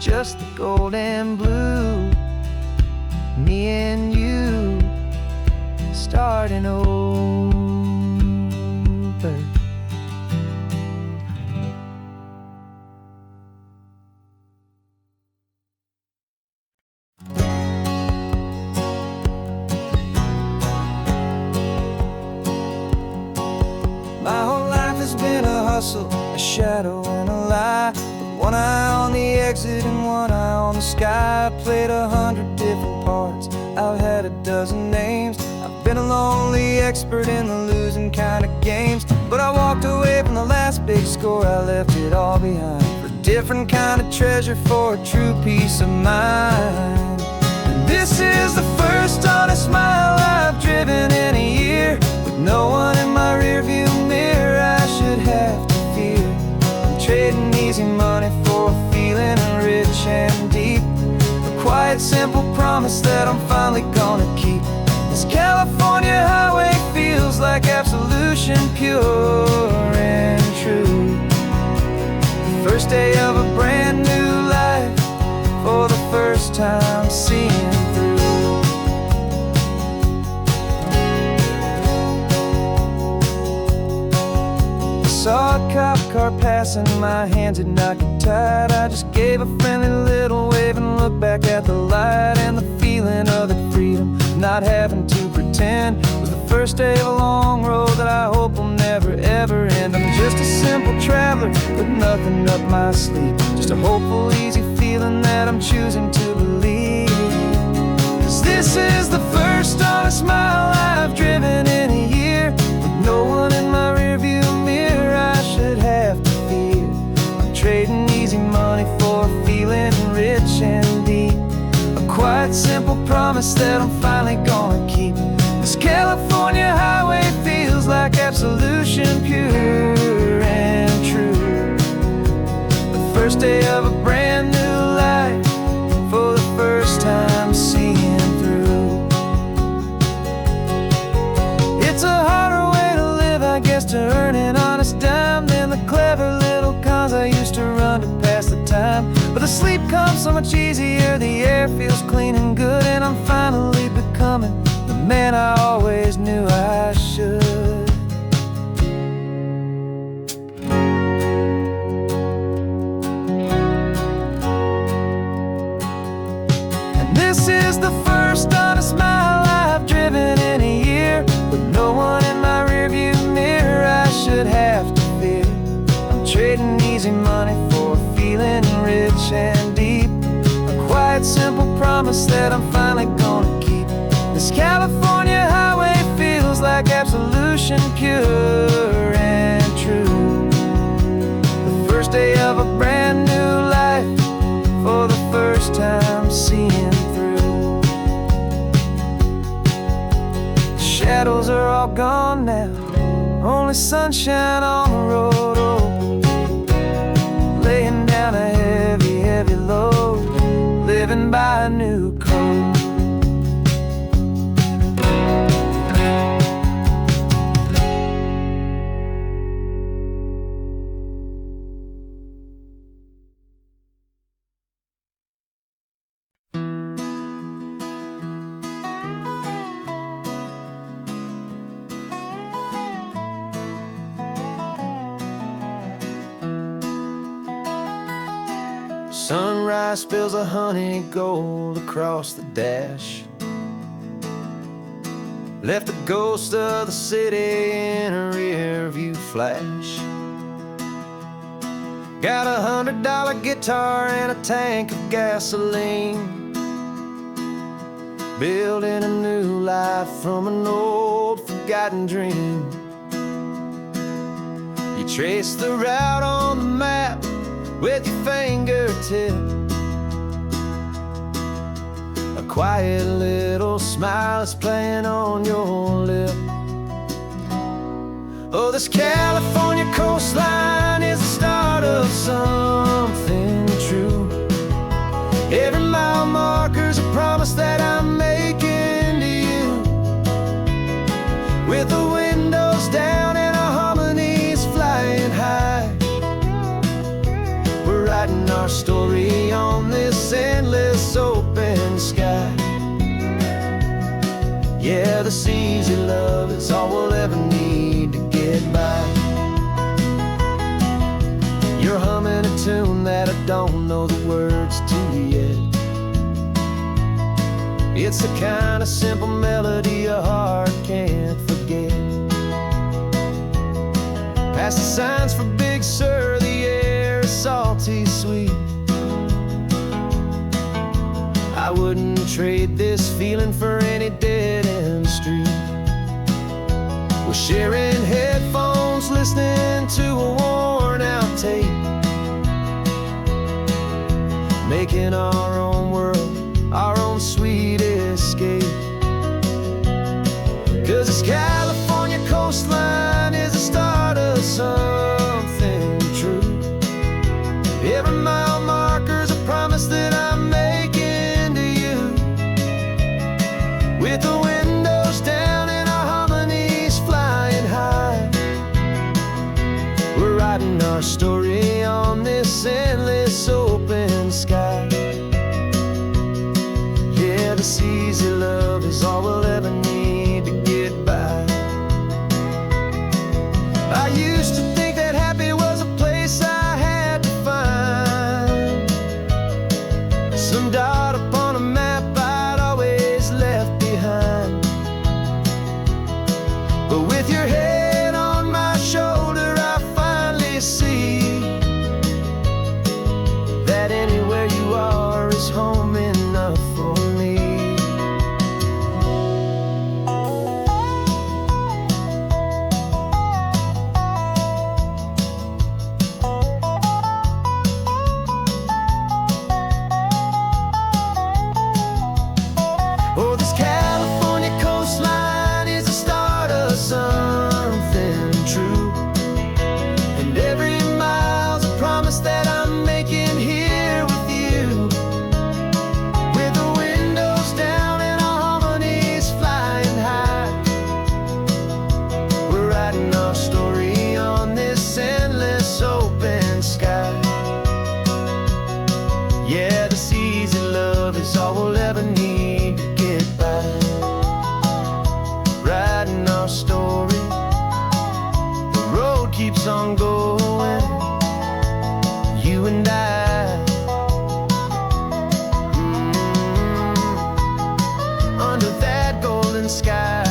just the gold and blue. Me and you starting over. My whole life has been a hustle, a shadow and a lie. With one eye on the exit and one eye on the sky. I played 100 different parts, I've had a dozen names. I've been a lonely expert in the losing kind of games. But I walked away from the last big score, I left it all behind for a different kind of treasure, for a true peace of mind. And this is the first honest mile I've driven in a year, with no one in my rearview mirror I should have to fear. I'm trading easy money for a feeling rich and deep, a quiet simple promise that I'm finally gonna keep. This California highway feels like absolution, pure and true. The first day of a brand new life, for the first time seeing through. I saw a cop car passing, my hands had not got tied. I just gave a friendly little wave and looked back at the light. And the feeling of the freedom, not having to pretend, was the first day of a long road that I hope will never ever end. I'm just a simple traveler with nothing up my sleeve, just a hopeful easy feeling that I'm choosing to believe. 'Cause this is the first honest mile I've driven in a year, with no one in my rearview mirror I should have to fear. I'm trading easy money for a feeling rich and deep, a quiet simple promise that I'm finally gonna keep. This California highway feels like absolution, pure and true. The first day of a brand new life, for the first time seeing through. It's a harder way to live, I guess, to earn an honest dime than the clever little cons I used to run to pass the time. But the sleep comes so much easier, the air feels clean and good, and I'm finally becoming the man I always knew I should. And this is the first honest mile I've driven in a year, with no one in my rearview mirror I should have to fear. I'm trading easy money for a feeling rich and deep, a quiet simple promise that I'm finally gonna keep. This California highway feels like absolution, pure and true. The first day of a brand new life, for the first time seeing through. The shadows are all gone now, only sunshine on the road. Oh, laying down a heavy, heavy load, living by a new code. Sunrise spills a honey gold across the dash, left the ghost of the city in a rear view flash. Got a $100 guitar and a tank of gasoline. building a new life from an old forgotten dream. You trace the route on the map with your fingertip, a quiet little smile is playing on your lip. Oh, this California coastline is the start of something true. Every mile marker's a promise that I'm making to you. With the windows down and our harmonies flying high, we're writing our story on this endless open sky. Yeah, this easy love is all we'll ever need to get by. You're humming a tune that I don't know the words to yet. It's the kind of simple melody your heart can't forget. Past the signs for Big Sur, the air is salty sweet. I wouldn't trade this feeling for any dead-end street. We're sharing headphones, listening to a worn-out tape, making our own world, our own sweet escape. 'Cause this California coastline is the start of something true. Every mile marker's a promise that I'm making to you. With the windows down and our harmonies flying high, we're writing our story on this endless open sky. Yeah, this easy love is all we'll ever need to get by. I used to think that happy was a place I had to find, some dot upon a map I'd always left behind. But with your head on my shoulder, I finally see that anywhere you are is home enough for me. Oh, this California coastline is the start of something true. And every mile's a promise that I'm making here with you. With the windows down and our harmonies flying high, we're writing our story on this endless open sky. Yeah, this easy love is all we'll ever need to get by. Writing our story, the road keeps on going, you and I. Under that golden sky.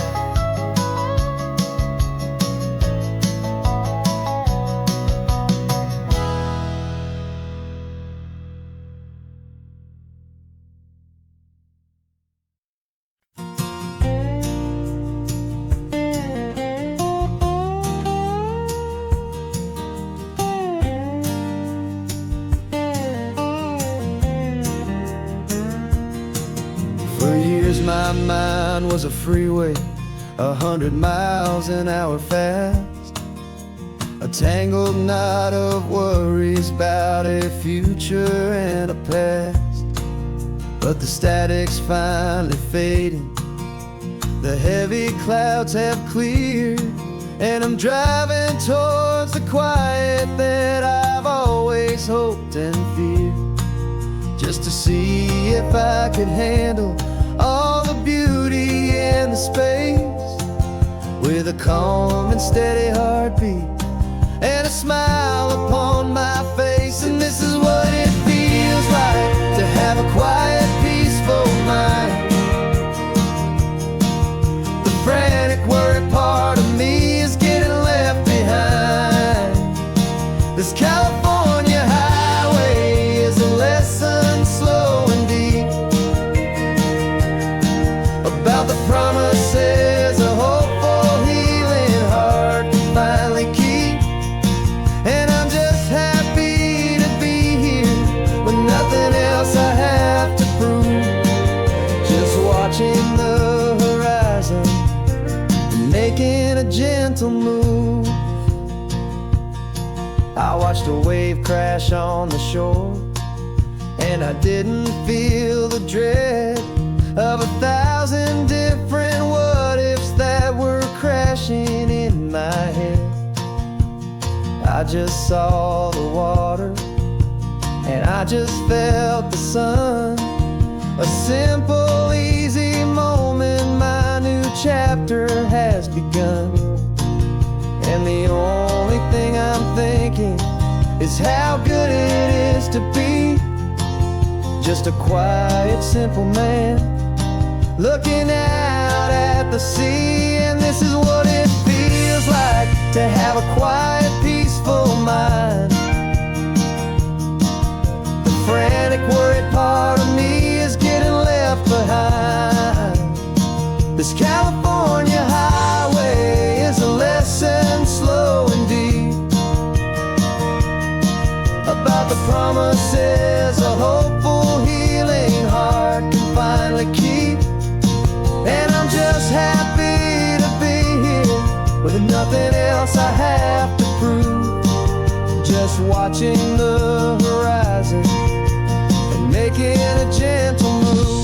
For years my mind was a freeway, 100 miles an hour fast, a tangled knot of worries about a future and a past. But the static's finally fading, the heavy clouds have cleared, and I'm driving towards the quiet that I've always hoped and feared. Just to see if I could handle all the beauty and the space, with a calm and steady heartbeat and a smile upon my face. And this is what it feels like to have a quiet, peaceful mind. The frantic, worried part of me is getting left behind. This California highway is a lesson slow and deep. watching the horizon and making a gentle move. I watched a wave crash on the shore, and I didn't feel the dread of 1,000 different what-ifs that were crashing in my head. I just saw the water, and I just felt the sun. A simple, easy moment, my new chapter has begun. And the only thing I'm thinking is how good it is to be just a quiet, simple man looking out at the sea. And this is what it feels like to have a quiet, peaceful mind. The frantic, worried part of me is getting left behind. This California highway is a lesson, slow and deep, about the promises a hopeful, healing heart can finally keep. And I'm just happy to be here with nothing else I have to prove, just watching the horizon and making a gentle move.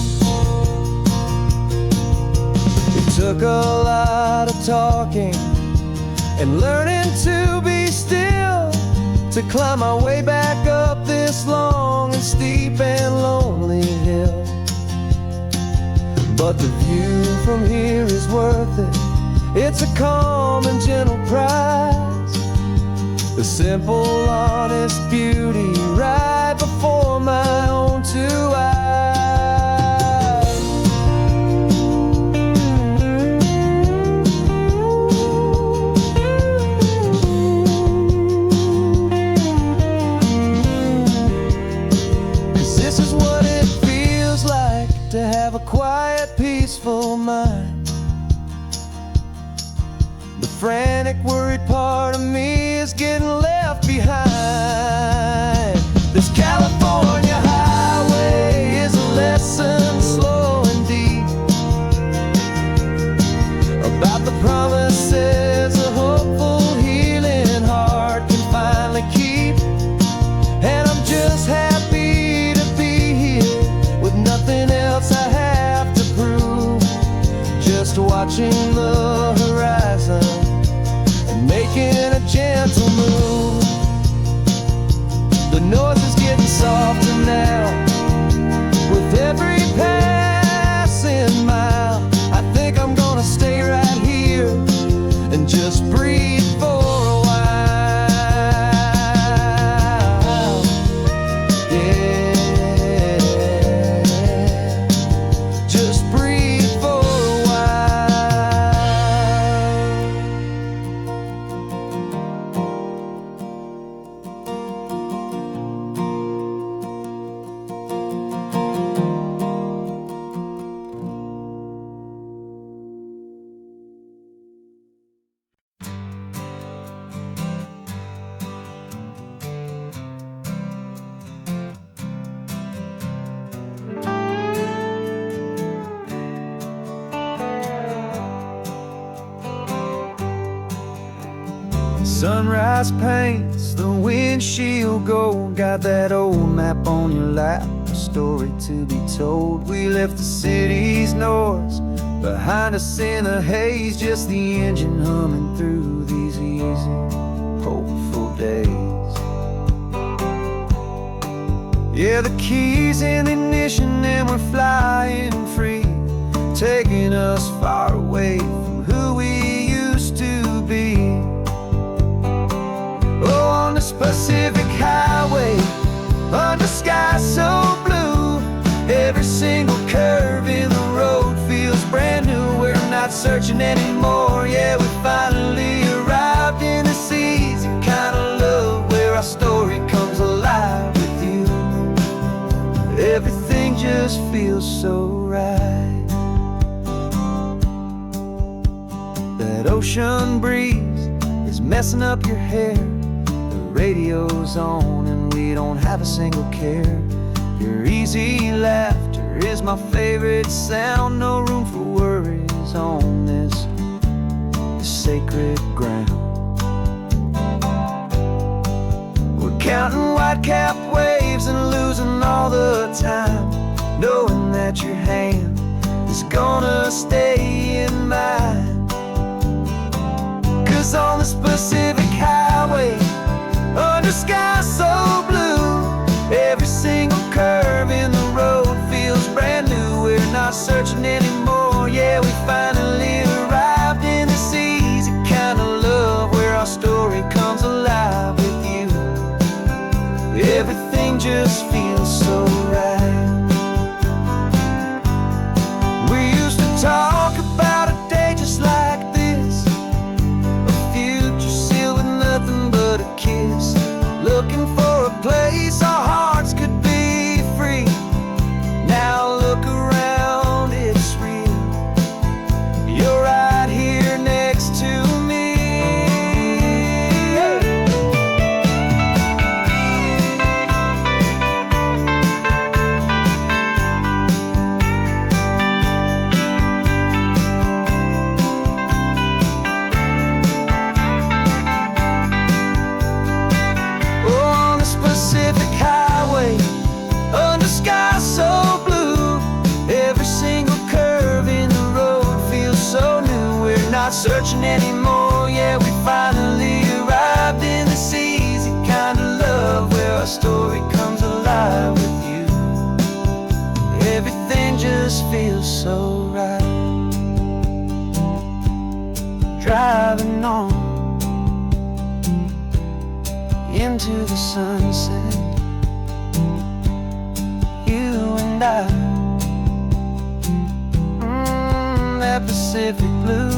It took a lot of talking and learning to be still to climb my way back up this long and steep and lonely hill. But the view from here is worth it. It's a calm and gentle prize, the simple, honest beauty right before my own two eyes. 'Cause this is what it feels like to have a quiet, peaceful mind. The frantic, worried part of me is getting left behind. This California highway is a lesson, slow and deep, about the promises a hopeful, healing heart can finally keep. And I'm just happy to be here with nothing else I have to prove, just watching the horizon and making a gentle move. The noise is getting softer now with every passing mile. I think I'm gonna stay right here and just breathe for a while. Yeah, just breathe for a sunrise paints the windshield gold. Got that old map on your lap, a story to be told. We left the city's noise behind us in the haze, just the engine humming through these easy, hopeful days. Yeah, the keys in the ignition and we're flying free, taking us far away from who we used to be. Oh, on this Pacific highway, under sky so blue, every single curve in the road feels brand new. We're not searching anymore, yeah, we finally arrived in this easy kind of love where our story comes alive with you. Everything just feels so right. That ocean breeze is messing up your hair, radio's on and we don't have a single care. Your easy laughter is my favorite sound. No room for worries on this sacred ground. We're counting white-cap waves and losing all the time, knowing that your hand is gonna stay in mine. 'Cause on this Pacific highway, under sky so blue, every single curve in the road feels brand new. We're not searching anymore, yeah, we finally arrived in this easy kind of love, where our story comes alive with you. Everything just feels so right. We used to talk about a day just like this, a future sealed with nothing but a kiss, looking for a place our hearts could be free. Now look around, it's real. You're right here next to me. Oh, on this Pacific highway, under sky so blue, every single curve in the road feels so new. We're not searching anymore, yeah, we finally arrived in this easy kind of love, where our story comes alive with you. Everything just feels so right. Driving on into the sunset, you and I, that Pacific blue.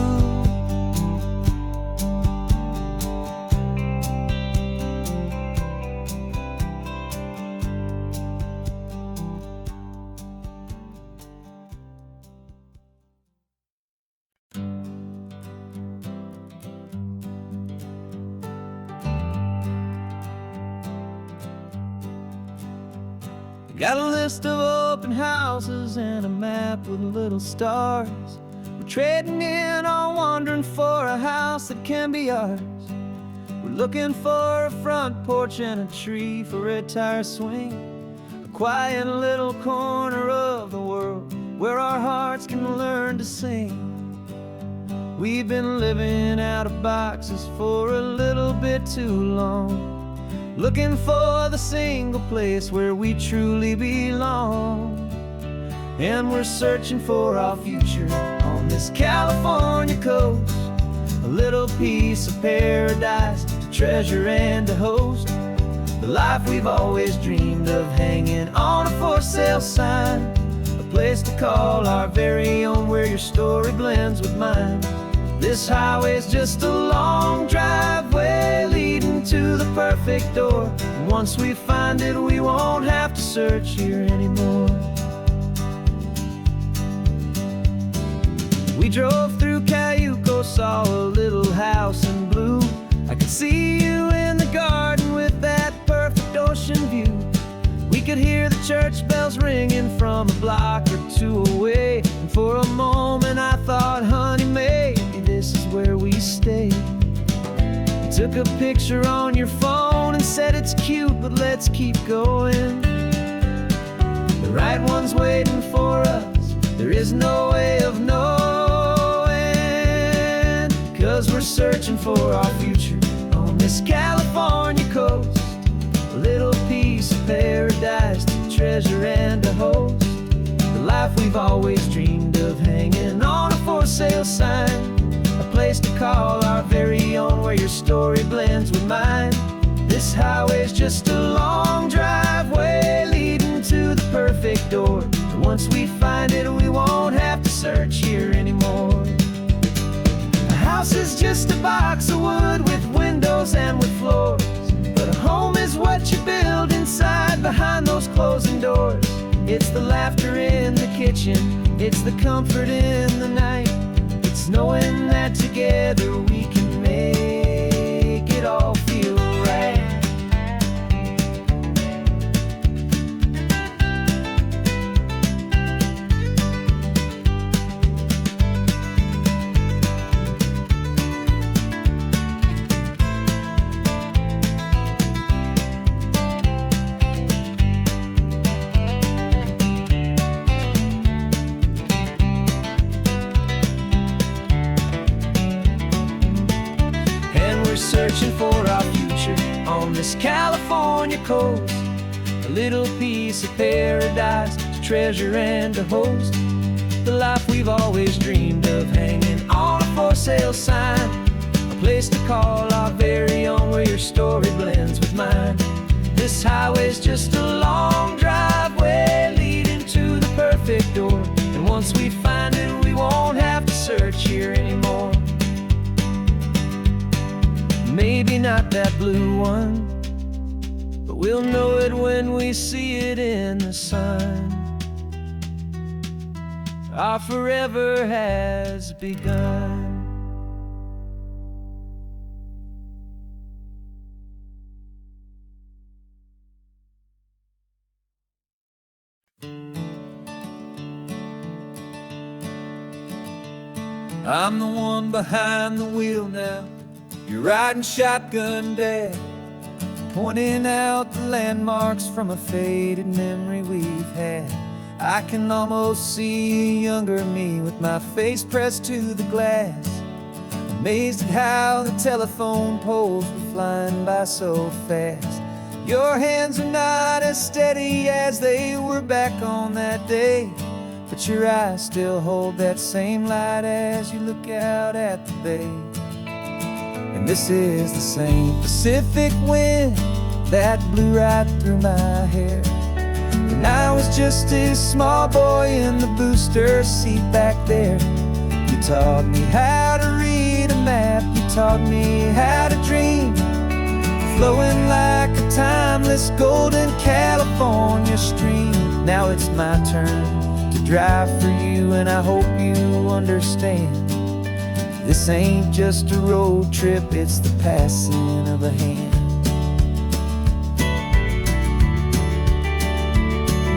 Got a list of open houses and a map with little stars. We're trading in on wandering for a house that can be ours. We're looking for a front porch and a tree for a tire swing, a quiet little corner of the world where our hearts can learn to sing. We've been living out of boxes for a little bit too long, looking for the single place where we truly belong. And we're searching for our future on this California coast, a little piece of paradise to treasure and to host, the life we've always dreamed of, hanging on a for sale sign, a place to call our very own, where your story blends with mine. This highway's just a long driveway leading to the perfect door, and once we find it, we won't have to search here anymore. We drove through Cayuco, saw a little house in blue. I could see you in the garden with that perfect ocean view. We could hear the church bells ringing from a block or two away, and for a moment I thought, honey, maybe this is where we stay. You took a picture on your phone and said it's cute, but let's keep going. The right one's waiting for us, there is no way of knowing, 'cause we're searching for our future on this California coast, a little piece of paradise to treasure and to host, the life we've always dreamed of, hanging on a for sale sign, a place to call our very own, where your story blends with mine. This highway's just a long driveway leading to the perfect door, and once we find it, we won't have to search here anymore. A house is just a box of wood with windows and with floors, but a home is what you build inside behind those closing doors. It's the laughter in the kitchen, it's the comfort in the night, it's knowing that together we can make it all feel right. this California coast, a little piece of paradise to treasure and to host. The life we've always dreamed of, hanging on a for sale sign, a place to call our very own, where your story blends with mine. This highway's just a long driveway leading to the perfect door, and once we find it, we won't have to search here anymore. Maybe not that blue one, but we'll know it when we see it in the sun. Our forever has begun. I'm the one behind the wheel now. You're riding shotgun, Dad, pointing out the landmarks from a faded memory we've had. I can almost see a younger me with my face pressed to the glass, amazed at how the telephone poles were flying by so fast. Your hands are not as steady as they were back on that day, but your eyes still hold that same light as you look out at the bay. And this is the same Pacific wind that blew right through my hair when I was just a small boy in the booster seat back there. You taught me how to read a map, you taught me how to dream, flowing like a timeless golden California stream. Now it's my turn to drive for you, and I hope you understand. This ain't just a road trip, it's the passing of a hand.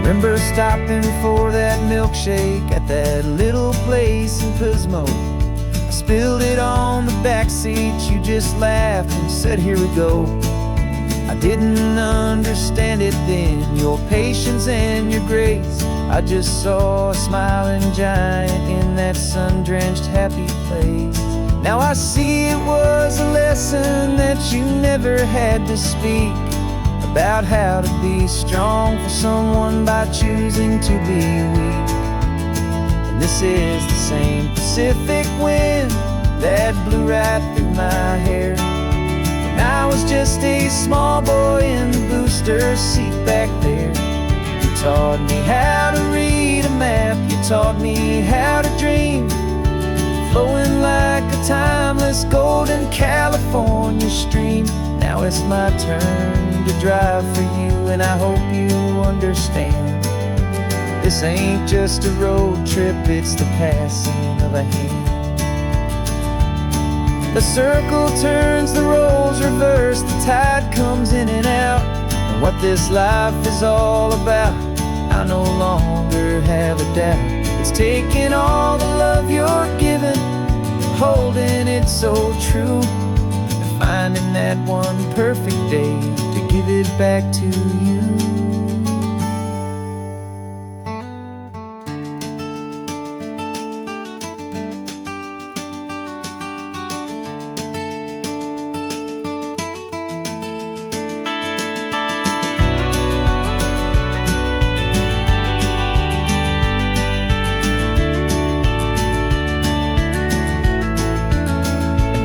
Remember stopping for that milkshake at that little place in Pismo? I spilled it on the back seat, you just laughed and said, here we go. I didn't understand it then, your patience and your grace. I just saw a smiling giant in that sun-drenched happy place. Now I see it was a lesson that you never had to speak, about how to be strong for someone by choosing to be weak. And this is the same Pacific wind that blew right through my hair when I was just a small boy in the booster seat back there. You taught me how to read a map, you taught me how to dream, flowing like a timeless golden California stream. Now it's my turn to drive for you, and I hope you understand. This ain't just a road trip, it's the passing of a hand. The circle turns, the roles reverse, the tide comes in and out. And what this life is all about, I no longer have a doubt. It's taking all the love you're giving, holding it so true, and finding that one perfect day to give it back to you.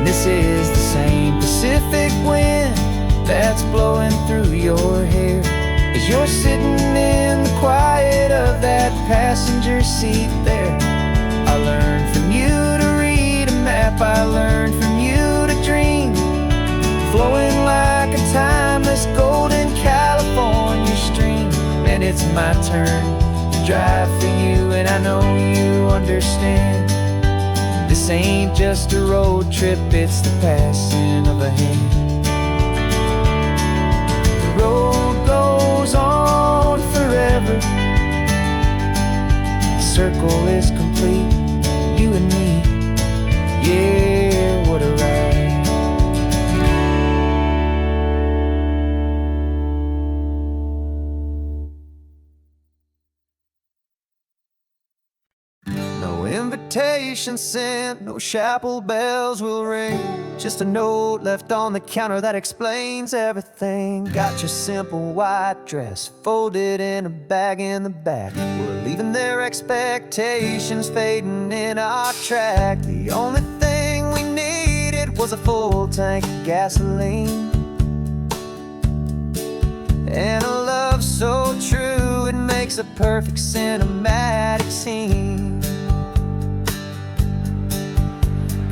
This is the same Pacific wind that's blowing through your hair as you're sitting in the quiet of that passenger seat there. I learned from you to read a map, I learned from you to dream, flowing like a timeless golden California stream. And it's my turn to drive for you, and I know you understand. This ain't just a road trip, it's the passing of a hand. The road goes on forever, the circle is complete, you and me, yeah, what a ride. No invitation sent, no chapel bells will ring. Just a note left on the counter that explains everything. Got your simple white dress folded in a bag in the back. We're leaving their expectations fading in our track. The only thing we needed was a full tank of gasoline, and a love so true it makes a perfect cinematic scene.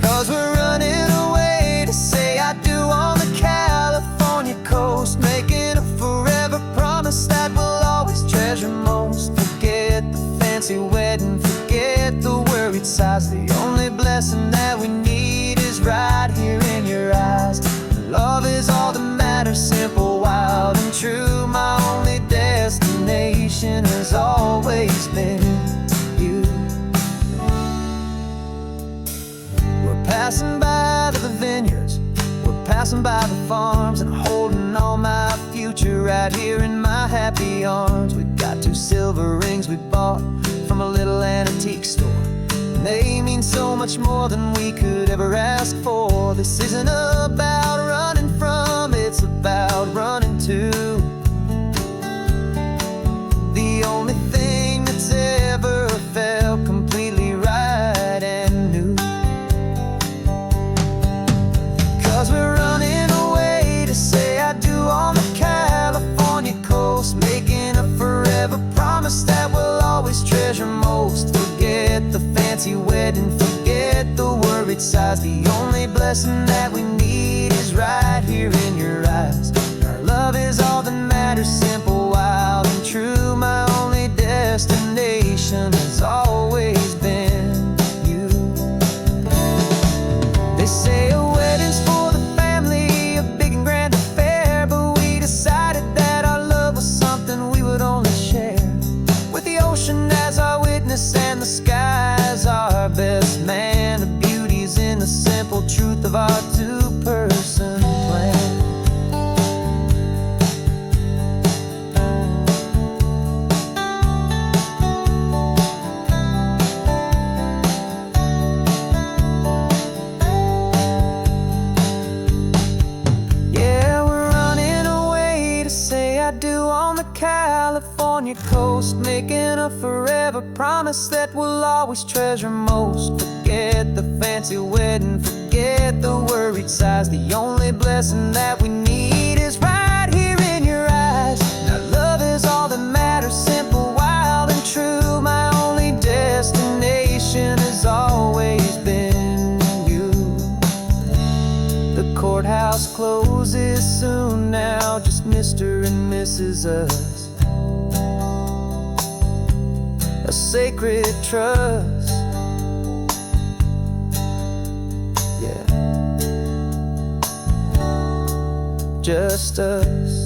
'Cause we're running away to say I do on the California coast, making a forever promise that we'll always treasure most. Forget the fancy wedding, forget the worried sighs. The only blessing that we need is right here in your eyes. Love is all that matters, simple, wild, and true. My only destination has always been you. We're passing by the vineyards, we're passing by the farms, and holding on my future right here in my happy arms. We've got 2 silver rings we bought from a little antique store, and they mean so much more than we could ever ask for. This isn't about running from, it's about running to the only thing that's ever felt completely right and new. 'Cause we're running away to say I do on the California coast, making a forever promise that we'll always treasure most. Forget the fancy wedding, forget the worried sighs. The only blessing that we need is right here in your eyes. Our love is all that matters, simple, wild, and true. My only destination has always been you. They say a wedding's for the family, a big and grand affair, but we decided that our love was something we would only share with the ocean as our witness and the sky as our best man. The beauty's in the simple truth of our 2-person plan. Yeah, we're running away to say I do on the California coast, making a forever promise that we'll always treasure most. Forget the fancy wedding, forget the worried sighs. The only blessing that we need is right here in your eyes. Now love is all that matters, simple, wild, and true. My only destination has always been you. The courthouse closes soon now, just Mr. and Mrs. Us, a sacred trust. Yeah, just us.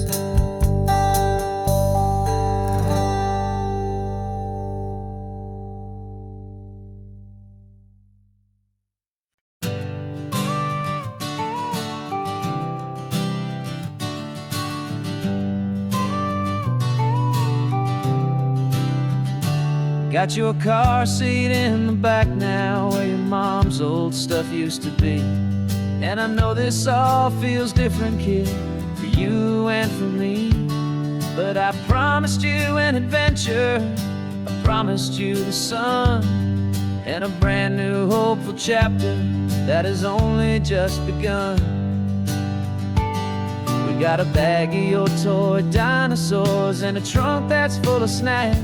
Got your car seat in the back now, where your mom's old stuff used to be. And I know this all feels different, kid, for you and for me. But I promised you an adventure, I promised you the sun, and a brand new hopeful chapter that has only just begun. We got a bag of your toy dinosaurs and a trunk that's full of snacks.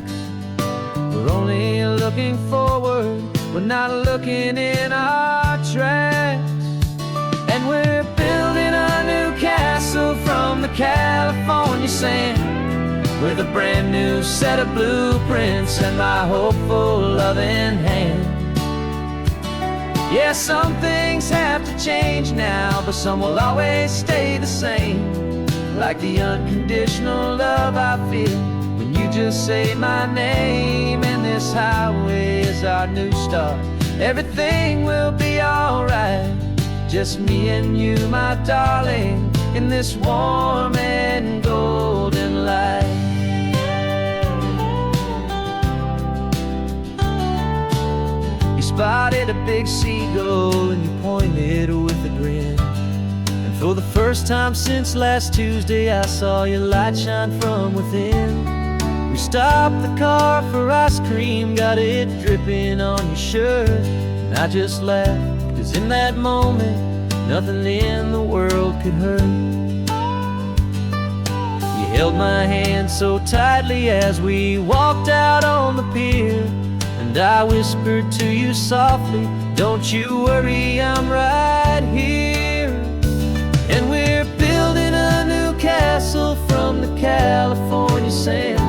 We're only looking forward, we're not looking in our tracks. And we're building a new castle from the California sand, with a brand new set of blueprints and my hopeful loving hand. Yeah, some things have to change now, but some will always stay the same. Like the unconditional love I feel when you just say my name. And this highway is our new start, everything will be alright. Just me and you, my darling, in this warm and golden light. You spotted a big seagull and you pointed with a grin. And for the first time since last Tuesday, I saw your light shine from within. We stopped the car for ice cream, got it dripping on your shirt. And I just laughed, 'cause in that moment, nothing in the world could hurt. You held my hand so tightly as we walked out on the pier, and I whispered to you softly, don't you worry, I'm right here. And we're building a new castle from the California sand,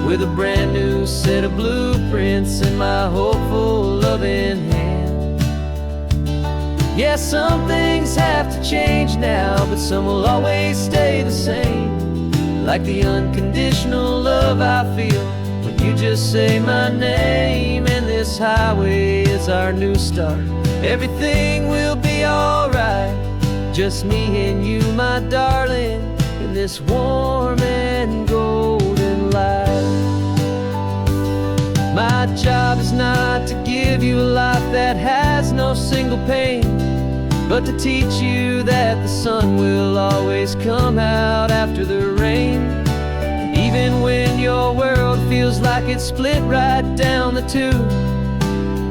with a brand new set of blueprints in my hopeful, loving hand. Yeah, some things have to change now, but some will always stay the same. Like the unconditional love I feel when you just say my name. And this highway is our new start. Everything will be alright, just me and you, my darling, in this warm and golden light. My job is not to give you a life that has no single pain, but to teach you that the sun will always come out after the rain. Even when your world feels like it's split right down the two,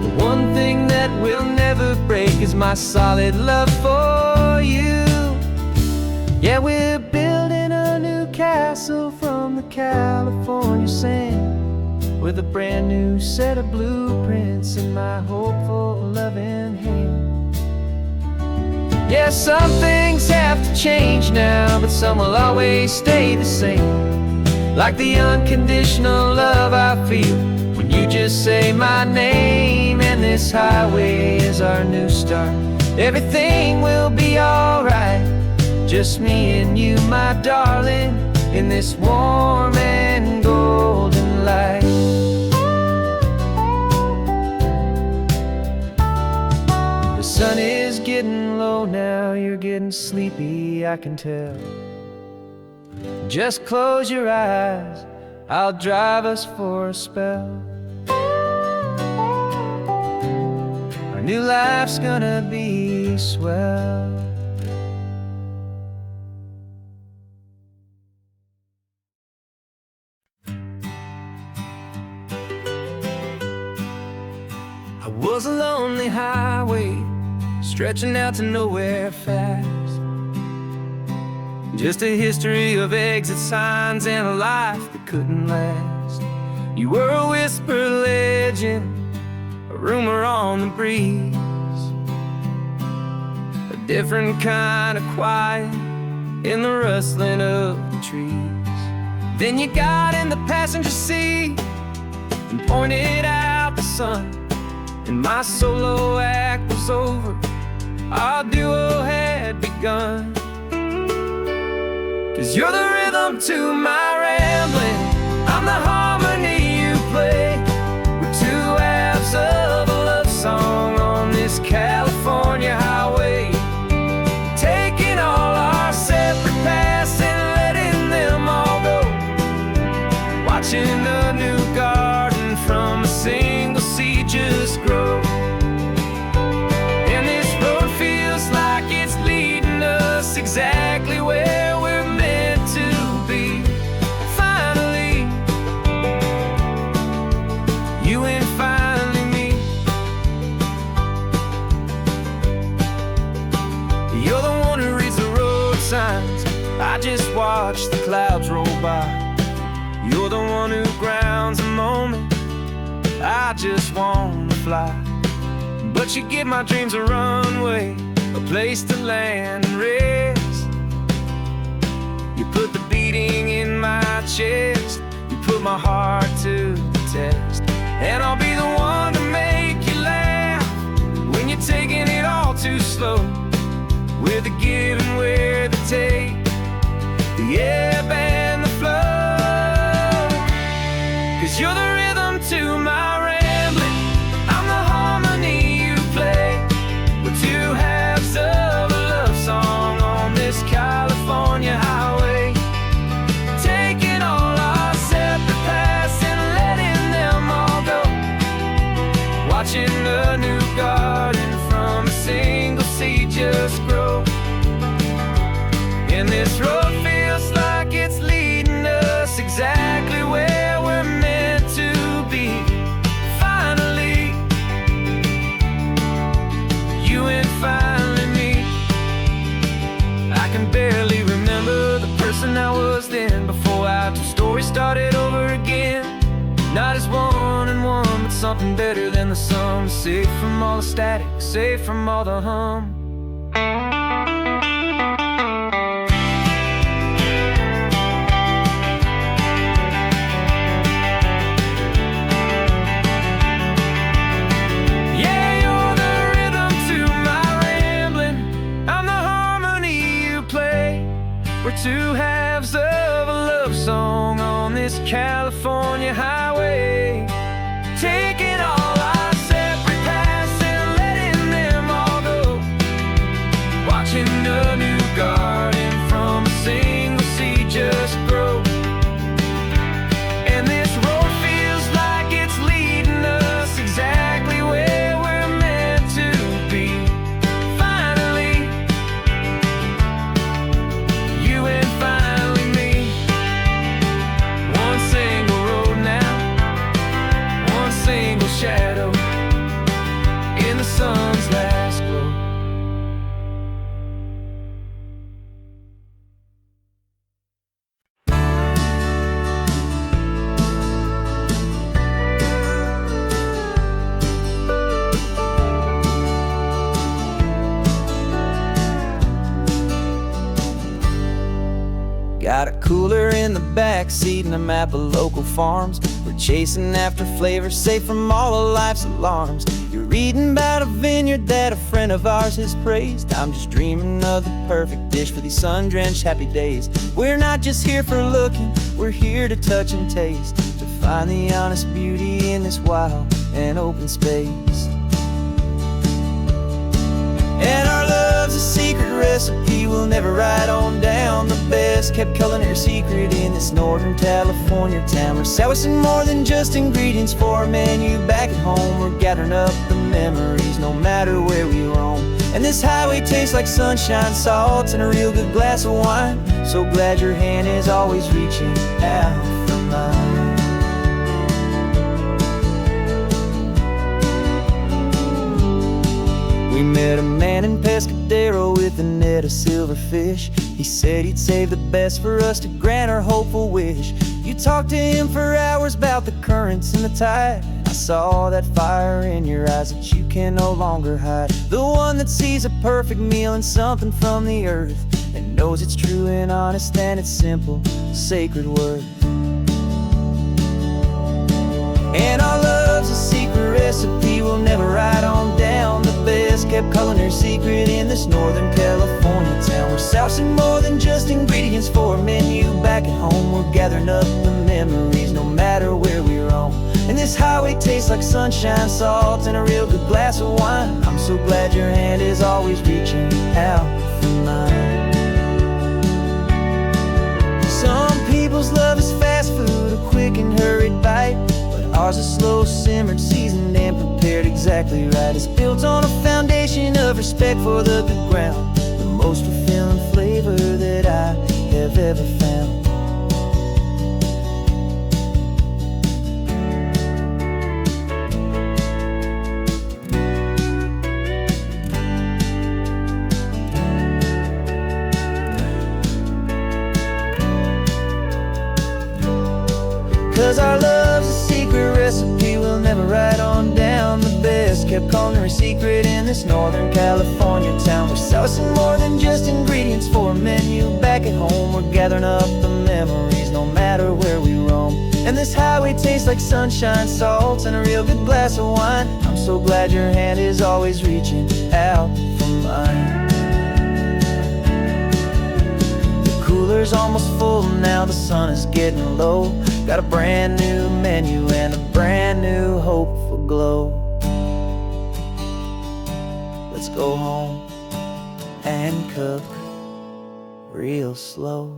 the one thing that will never break is my solid love for you. Yeah, we're building a new castle from the California sand, with a brand new set of blueprints in my hopeful, loving hand. Yeah, some things have to change now, but some will always stay the same. Like the unconditional love I feel when you just say my name. And this highway is our new start. Everything will be alright, just me and you, my darling, in this warm and golden light. The sun is getting low now, you're getting sleepy, I can tell. Just close your eyes, I'll drive us for a spell. Our new life's gonna be swell. I was a lonely highway, stretching out to nowhere fast. Just a history of exit signs and a life that couldn't last. You were a whisper legend, a rumor on the breeze, a different kind of quiet in the rustling of the trees. Then you got in the passenger seat and pointed out the sun, and my solo act was over, our duo had begun. 'Cause you're the rhythm to my rambling, I'm the harmony you play. We're two halves of a love song on this California highway, taking all our separate paths and letting them all go. Watching a new garden from a single seed just grow. And this road feels like it's leading us exactly where we're meant to be. Finally, you and finally me. You're the one who reads the road signs, I just watch the clouds roll by. You're the one who grounds a moment, I just wanna fly. But you give my dreams a runway, a place to land and rest. You put the beating in my chest, you put my heart to the test. And I'll be the one to make you laugh when you're taking it all too slow. With the give and with the take, the ebb and the flow. 'Cause you're the rhythm to my rambling, I'm the harmony you play. We're two halves of a love song on this California highway, taking all our separate paths and letting them all go. watching a new garden from a single seed just grow. And this road feels like it's leading us exactly where we're meant to be. Finally, you and finally me. I can barely remember the person I was then, before our two stories started over again. Not as one and one, but something better than the sum. Safe from all the static, safe from all the hum. Yeah, you're the rhythm to my rambling. I'm the harmony you play. We're two halves of a love song on this California highway, taking all our separate paths and letting them all go. Watching a new garden from a single seed just grow. And this road feels like it's leading us exactly where we're meant to be. Finally, you and finally me. One single road now, one single shadow in the sun's last glow. Got a cooler in the back seat and a map of local farms. We're chasing after flavor, safe from all of life's alarms. You're reading about a vineyard that a friend of ours has praised. I'm just dreaming of the perfect dish for these sun-drenched happy days. We're not just here for looking, we're here to touch and taste, to find the honest beauty in this wild and open space. And our love's a secret recipe we'll never write on down. The best kept culinary secret in this Northern California town. We're selling more than just ingredients for a menu back at home. We're gathering up the memories no matter where we roam. And this highway tastes like sunshine, salt, and a real good glass of wine. So glad your hand is always reaching out for mine. We met a man in Pescadero with a net of silverfish. He said he'd save the best for us to grant our hopeful wish. You talked to him for hours about the currents and the tide. I saw that fire in your eyes that you can no longer hide. The one that sees a perfect meal in something from the earth, and knows it's true and honest and it's simple, sacred worth. And our love's a secret recipe we'll never write on down. The best kept culinary secret in this Northern California town. We're sourcing more than just ingredients for a menu back at home. We're gathering up the memories no matter where we roam. And this highway tastes like sunshine, salt, and a real good glass of wine. I'm so glad your hand is always reaching out for mine. Some people's love is fast food, a quick and hurried bite. Ours is slow simmered, seasoned, and prepared exactly right. It's built on a foundation of respect for the good ground, the most fulfilling flavor that I have ever found. 'Cause our love's a secret recipe we'll never write on down. The best kept culinary secret in this Northern California town. We're sourcing more than just ingredients for a menu back at home. We're gathering up the memories no matter where we roam. And this highway tastes like sunshine, salt, and a real good glass of wine. I'm so glad your hand is always reaching out for mine. The cooler's almost full now, the sun is getting low. Got a brand new menu and a brand new hopeful glow. Let's go home and cook real slow.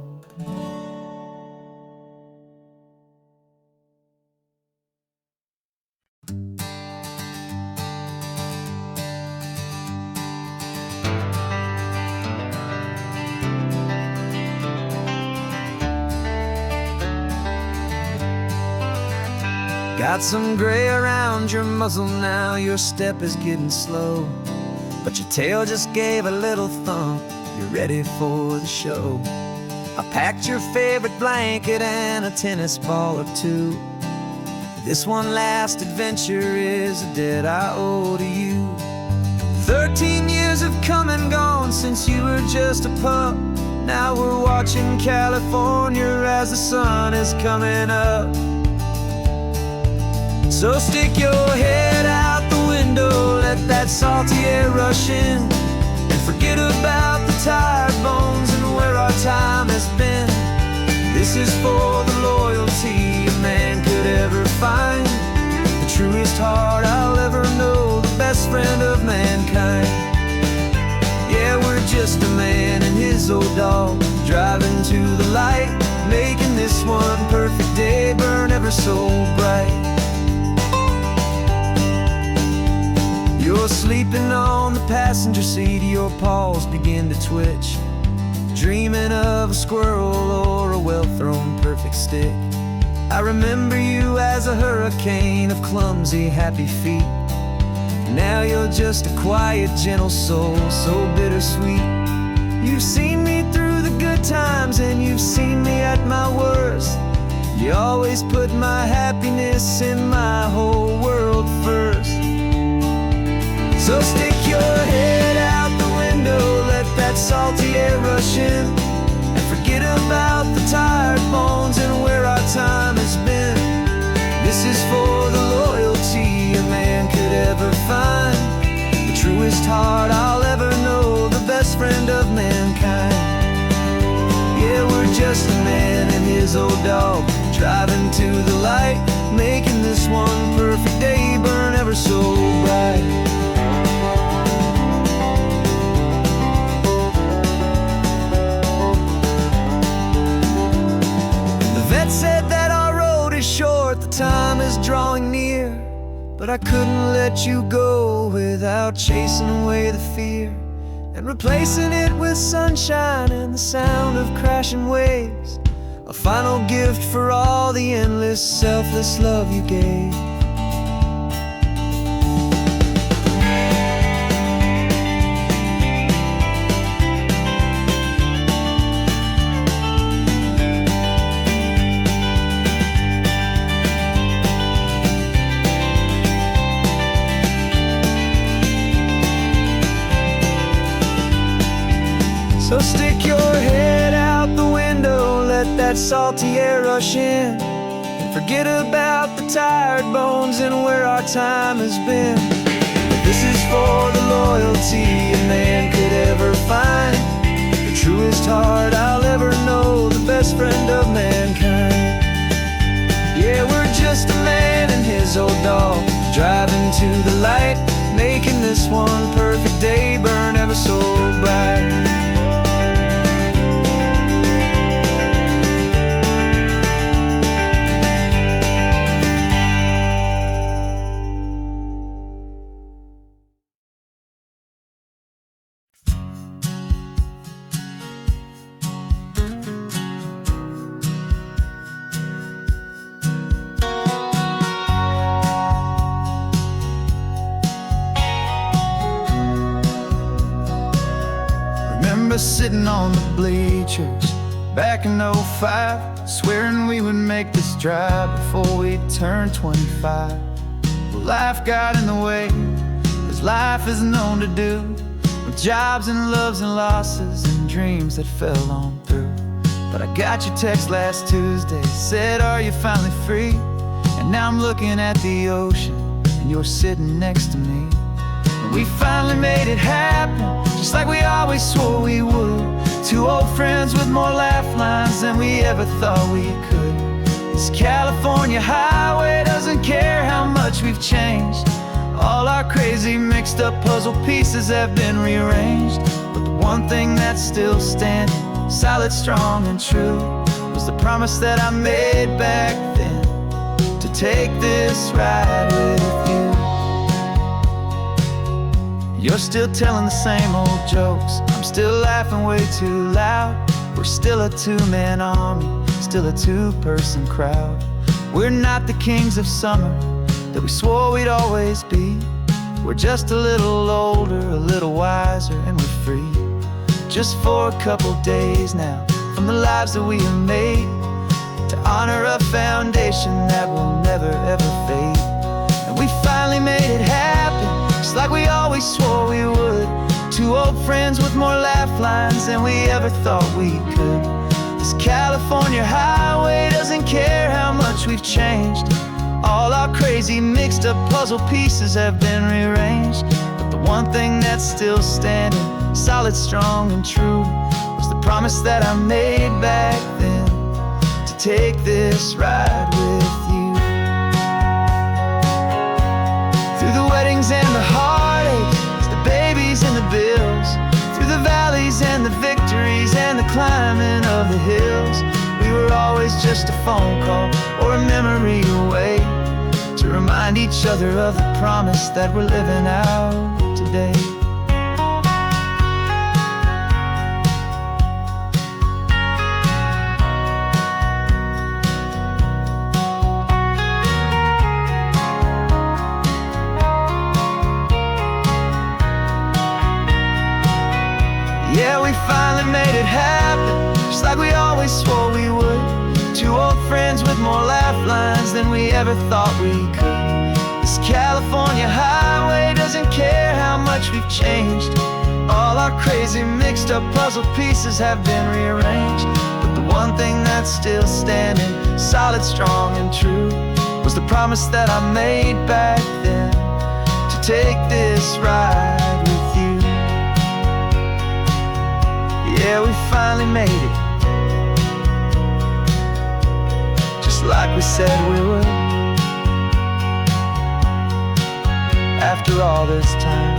Got some gray around your muzzle now, your step is getting slow, but your tail just gave a little thump, you're ready for the show. I packed your favorite blanket and a tennis ball or two. This one last adventure is a debt I owe to you. 13 years have come and gone since you were just a pup. Now we're watching California as the sun is coming up. So stick your head out the window, let that salty air rush in, and forget about the tired bones and where our time has been. This is for the loyalty a man could ever find, the truest heart I'll ever know, the best friend of mankind. Yeah, we're just a man and his old dog, driving to the light, making this one perfect day burn ever so bright. You're sleeping on the passenger seat, your paws begin to twitch, dreaming of a squirrel or a well-thrown perfect stick. I remember you as a hurricane of clumsy, happy feet. Now you're just a quiet, gentle soul, so bittersweet. You've seen me through the good times and you've seen me at my worst. You always put my happiness in my whole world first. So stick your head out the window, let that salty air rush in, and forget about the tired bones and where our time has been. This is for the loyalty a man could ever find, the truest heart I'll ever know, the best friend of mankind. Yeah, we're just a man and his old dog, driving to the light, making this one perfect day burn ever so bright. Said that our road is short, the time is drawing near, but I couldn't let you go without chasing away the fear and replacing it with sunshine and the sound of crashing waves, a final gift for all the endless, selfless love you gave. So stick your head out the window, let that salty air rush in, and forget about the tired bones and where our time has been. This is for the loyalty a man could ever find, the truest heart I'll ever know, the best friend of mankind. Yeah, we're just a man and his old dog, driving to the light, making this one perfect day burn ever so bright. Sitting on the bleachers back in '05, swearing we would make this drive before we turned 25. Well, life got in the way, as life is known to do, with jobs and loves and losses and dreams that fell on through. But I got your text last Tuesday, said, are you finally free? And now I'm looking at the ocean and you're sitting next to me. We finally made it happen, just like we always swore we would. Two old friends with more laugh lines than we ever thought we could. This California highway doesn't care how much we've changed. All our crazy mixed up puzzle pieces have been rearranged, but the one thing that's still standing, solid, strong and true, was the promise that I made back then, to take this ride with you. You're still telling the same old jokes, I'm still laughing way too loud. We're still a two-man army, still a two-person crowd. We're not the kings of summer that we swore we'd always be. We're just a little older, a little wiser, and we're free. Just for a couple days now, from the lives that we have made, to honor a foundation that will never ever fade. And we finally made it happen, just like we always swore we would. Two old friends with more laugh lines than we ever thought we could. This California highway doesn't care how much we've changed. All our crazy mixed up puzzle pieces have been rearranged, but the one thing that's still standing, solid, strong, and true, was the promise that I made back then, to take this ride with you. Through the weddings and the heartaches, the babies and the bills, through the valleys and the victories and the climbing of the hills, we were always just a phone call or a memory away, to remind each other of the promise that we're living out today. Yeah, we finally made it happen, just like we always swore we would. Two old friends with more laugh lines than we ever thought we could. This California highway doesn't care how much we've changed. All our crazy mixed up puzzle pieces have been rearranged, but the one thing that's still standing, solid, strong, and true, was the promise that I made back then, to take this ride with you. Yeah, we finally made it, like we said we would. After all this time,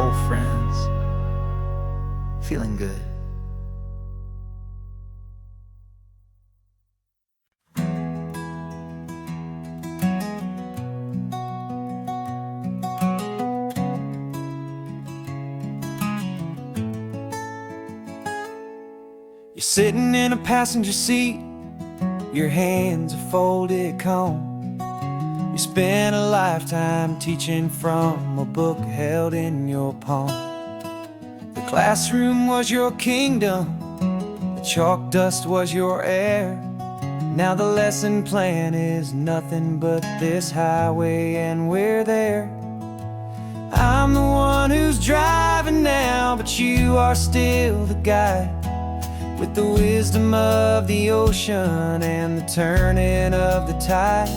old friends, feeling good. You're sitting in a passenger seat, your hands are folded calm. You spent a lifetime teaching from a book held in your palm. The classroom was your kingdom, the chalk dust was your air. Now the lesson plan is nothing but this highway, and we're there. I'm the one who's driving now, but you are still the guide, with the wisdom of the ocean and the turning of the tide.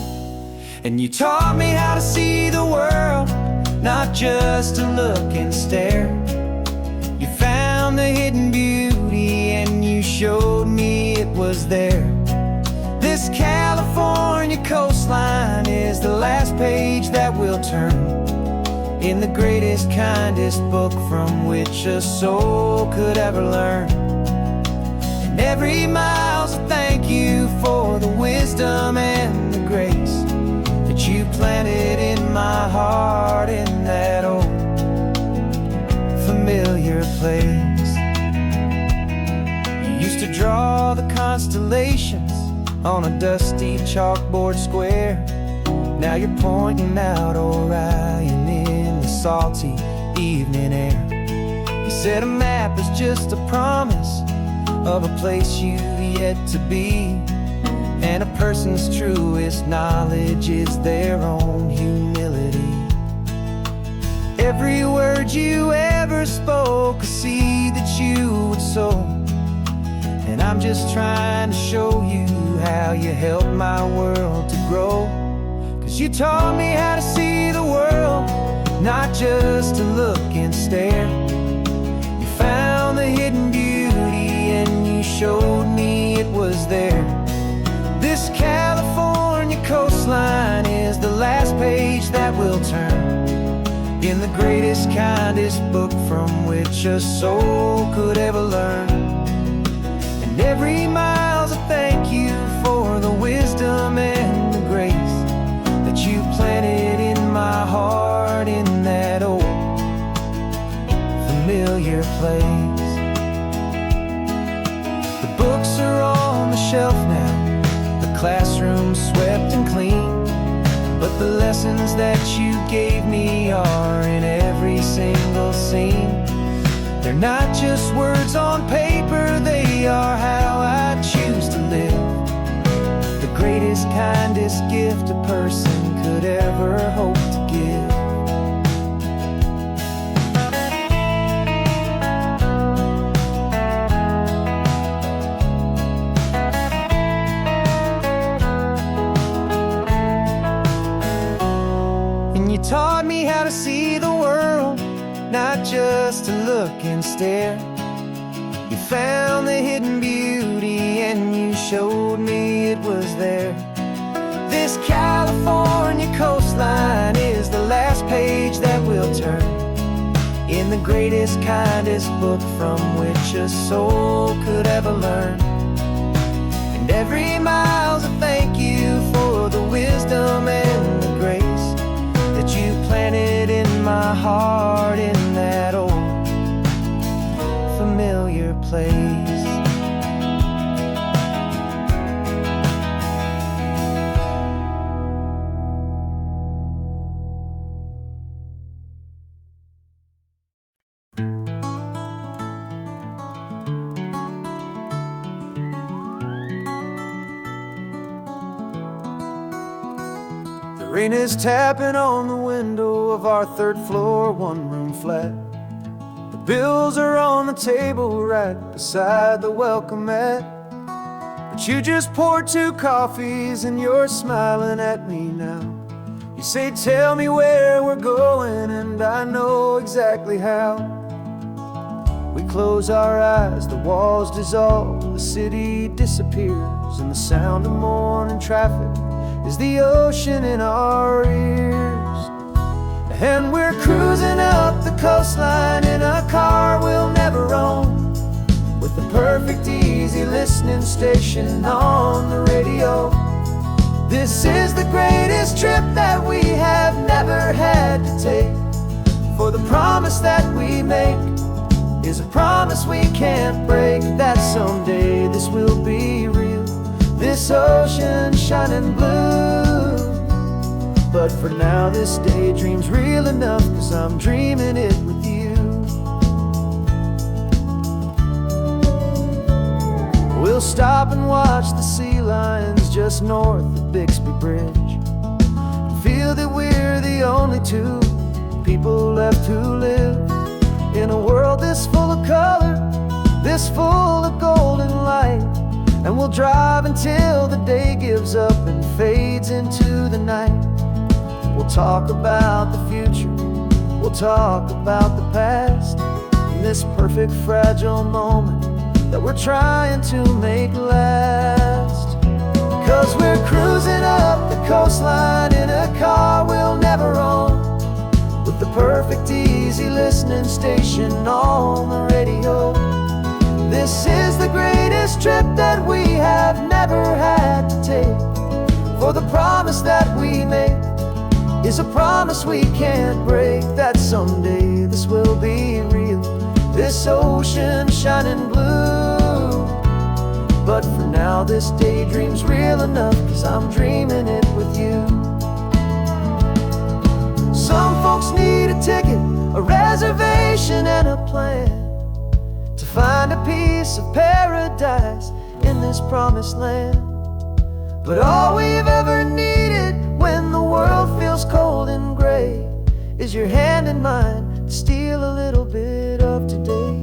And you taught me how to see the world, not just to look and stare. You found the hidden beauty and you showed me it was there. This California coastline is the last page that we'll turn, in the greatest, kindest book from which a soul could ever learn. Every mile's a thank you for the wisdom and the grace that you planted in my heart, in that old familiar place. You used to draw the constellations on a dusty chalkboard square. Now you're pointing out Orion in the salty evening air. You said a map is just a promise of a place you've yet to be, and a person's truest knowledge is their own humility. Every word you ever spoke, a seed that you would sow, and I'm just trying to show you how you helped my world to grow. 'Cause you taught me how to see the world, not just to look and stare. You found the hidden beauty and you showed me it was there. This California coastline is the last page that we'll turn, in the greatest, kindest book from which a soul could ever learn. And every mile's a thank you for the wisdom and the grace that you planted in my heart, in that old familiar place. The book lessons that you gave me are in every single scene. They're not just words on paper, they are how I choose to live. The greatest, kindest gift a person could ever hope to give. And you taught me how to see the world, not just to look and stare. You found the hidden beauty and you showed me it was there. This California coastline is the last page that we'll turn in the greatest, kindest book from which a soul could ever learn. And every mile's a thank you for the wisdom and the grace that you planted in my heart in that old familiar place. The rain is tapping on the window of our third floor, one-room flat. The bills are on the table right beside the welcome mat. But you just poured 2 coffees and you're smiling at me now. You say, tell me where we're going, and I know exactly how. We close our eyes, the walls dissolve, the city disappears, and the sound of morning traffic is the ocean in our ears. And we're cruising up the coastline in a car we'll never own, with the perfect easy listening station on the radio. This is the greatest trip that we have never had to take, for the promise that we make is a promise we can't break, that someday this will be real, this ocean shining blue. But for now this daydream's real enough, 'cause I'm dreaming it with you. We'll stop and watch the sea lions just north of Bixby Bridge, and feel that we're the only 2 people left who live in a world this full of color, this full of golden light. And we'll drive until the day gives up and fades into the night. We'll talk about the future, we'll talk about the past, in this perfect fragile moment that we're trying to make last. 'Cause we're cruising up the coastline in a car we'll never own, with the perfect easy listening station on the radio. This is the greatest trip that we have never had to take, for the promise that we make is a promise we can't break, that someday this will be real, this ocean shining blue. But for now this daydream's real enough, 'cause I'm dreaming it with you. Some folks need a ticket, a reservation and a plan to find a piece of paradise in this promised land. But all we've ever needed when the world feels cold and gray is your hand in mine to steal a little bit of today.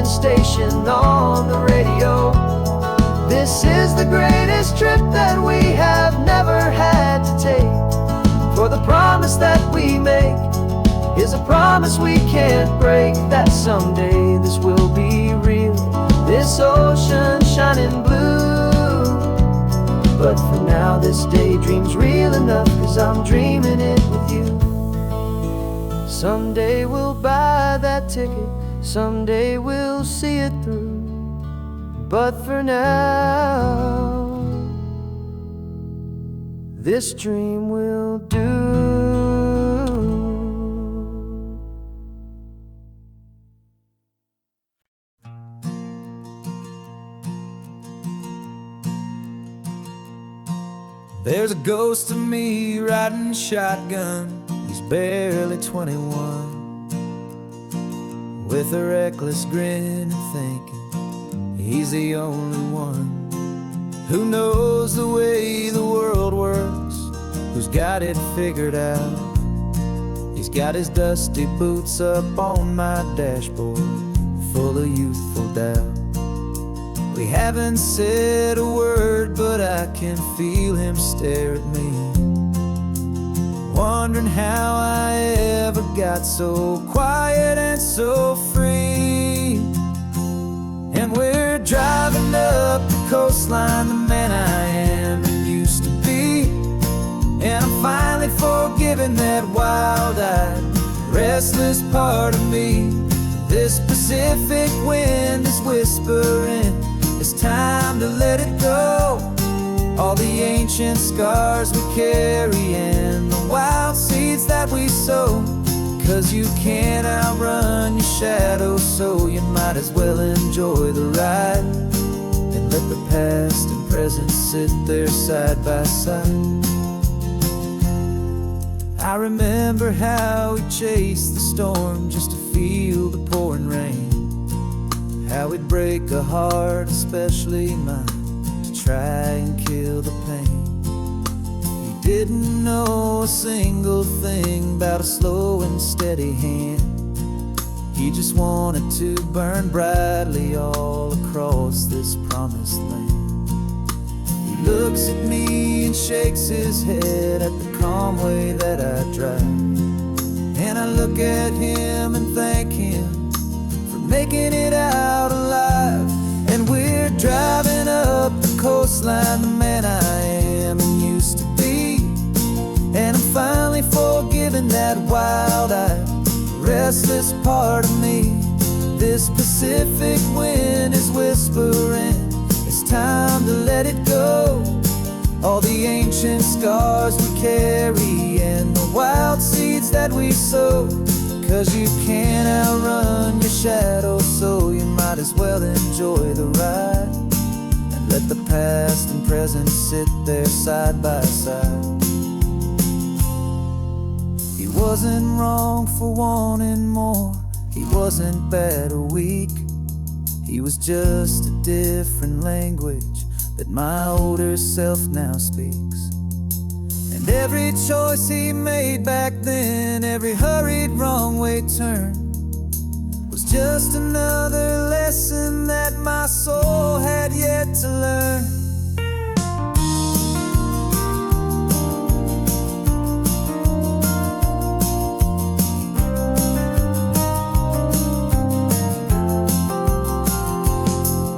Station on the radio. This is the greatest trip that we have never had to take, for the promise that we make is a promise we can't break, that someday this will be real, this ocean shining blue. But for now this daydream's real enough, 'cause I'm dreaming it with you. Someday we'll buy that ticket, someday we'll see it through. But for now, this dream will do. There's a ghost of me riding shotgun. He's barely 21, with a reckless grin and thinking he's the only one who knows the way the world works, who's got it figured out. He's got his dusty boots up on my dashboard, full of youthful doubt. We haven't said a word, but I can feel him stare at me, wondering how I ever got so quiet and so free. And we're driving up the coastline, the man I am and used to be. And I'm finally forgiving that wild-eyed, restless part of me. This Pacific wind is whispering, it's time to let it go. All the ancient scars we carry and the wild seeds that we sow. 'Cause you can't outrun your shadow, so you might as well enjoy the ride and let the past and present sit there side by side. I remember how we chased the storm just to feel the pouring rain, how we'd break a heart, especially mine, to try and kill the pain. He didn't know a single thing about a slow and steady hand. He just wanted to burn brightly all across this promised land. He looks at me and shakes his head at the calm way that I drive, and I look at him and thank him making it out alive. And we're driving up the coastline, the man I am and used to be. And I'm finally forgiving that wild-eyed, restless part of me. This Pacific wind is whispering, it's time to let it go. All the ancient scars we carry and the wild seeds that we sow. 'Cause you can't outrun your shadow, so you might as well enjoy the ride and let the past and present sit there side by side. He wasn't wrong for wanting more, he wasn't bad or weak. He was just a different language that my older self now speaks. And every choice he made back then, every hurried wrong way turn, was just another lesson that my soul had yet to learn.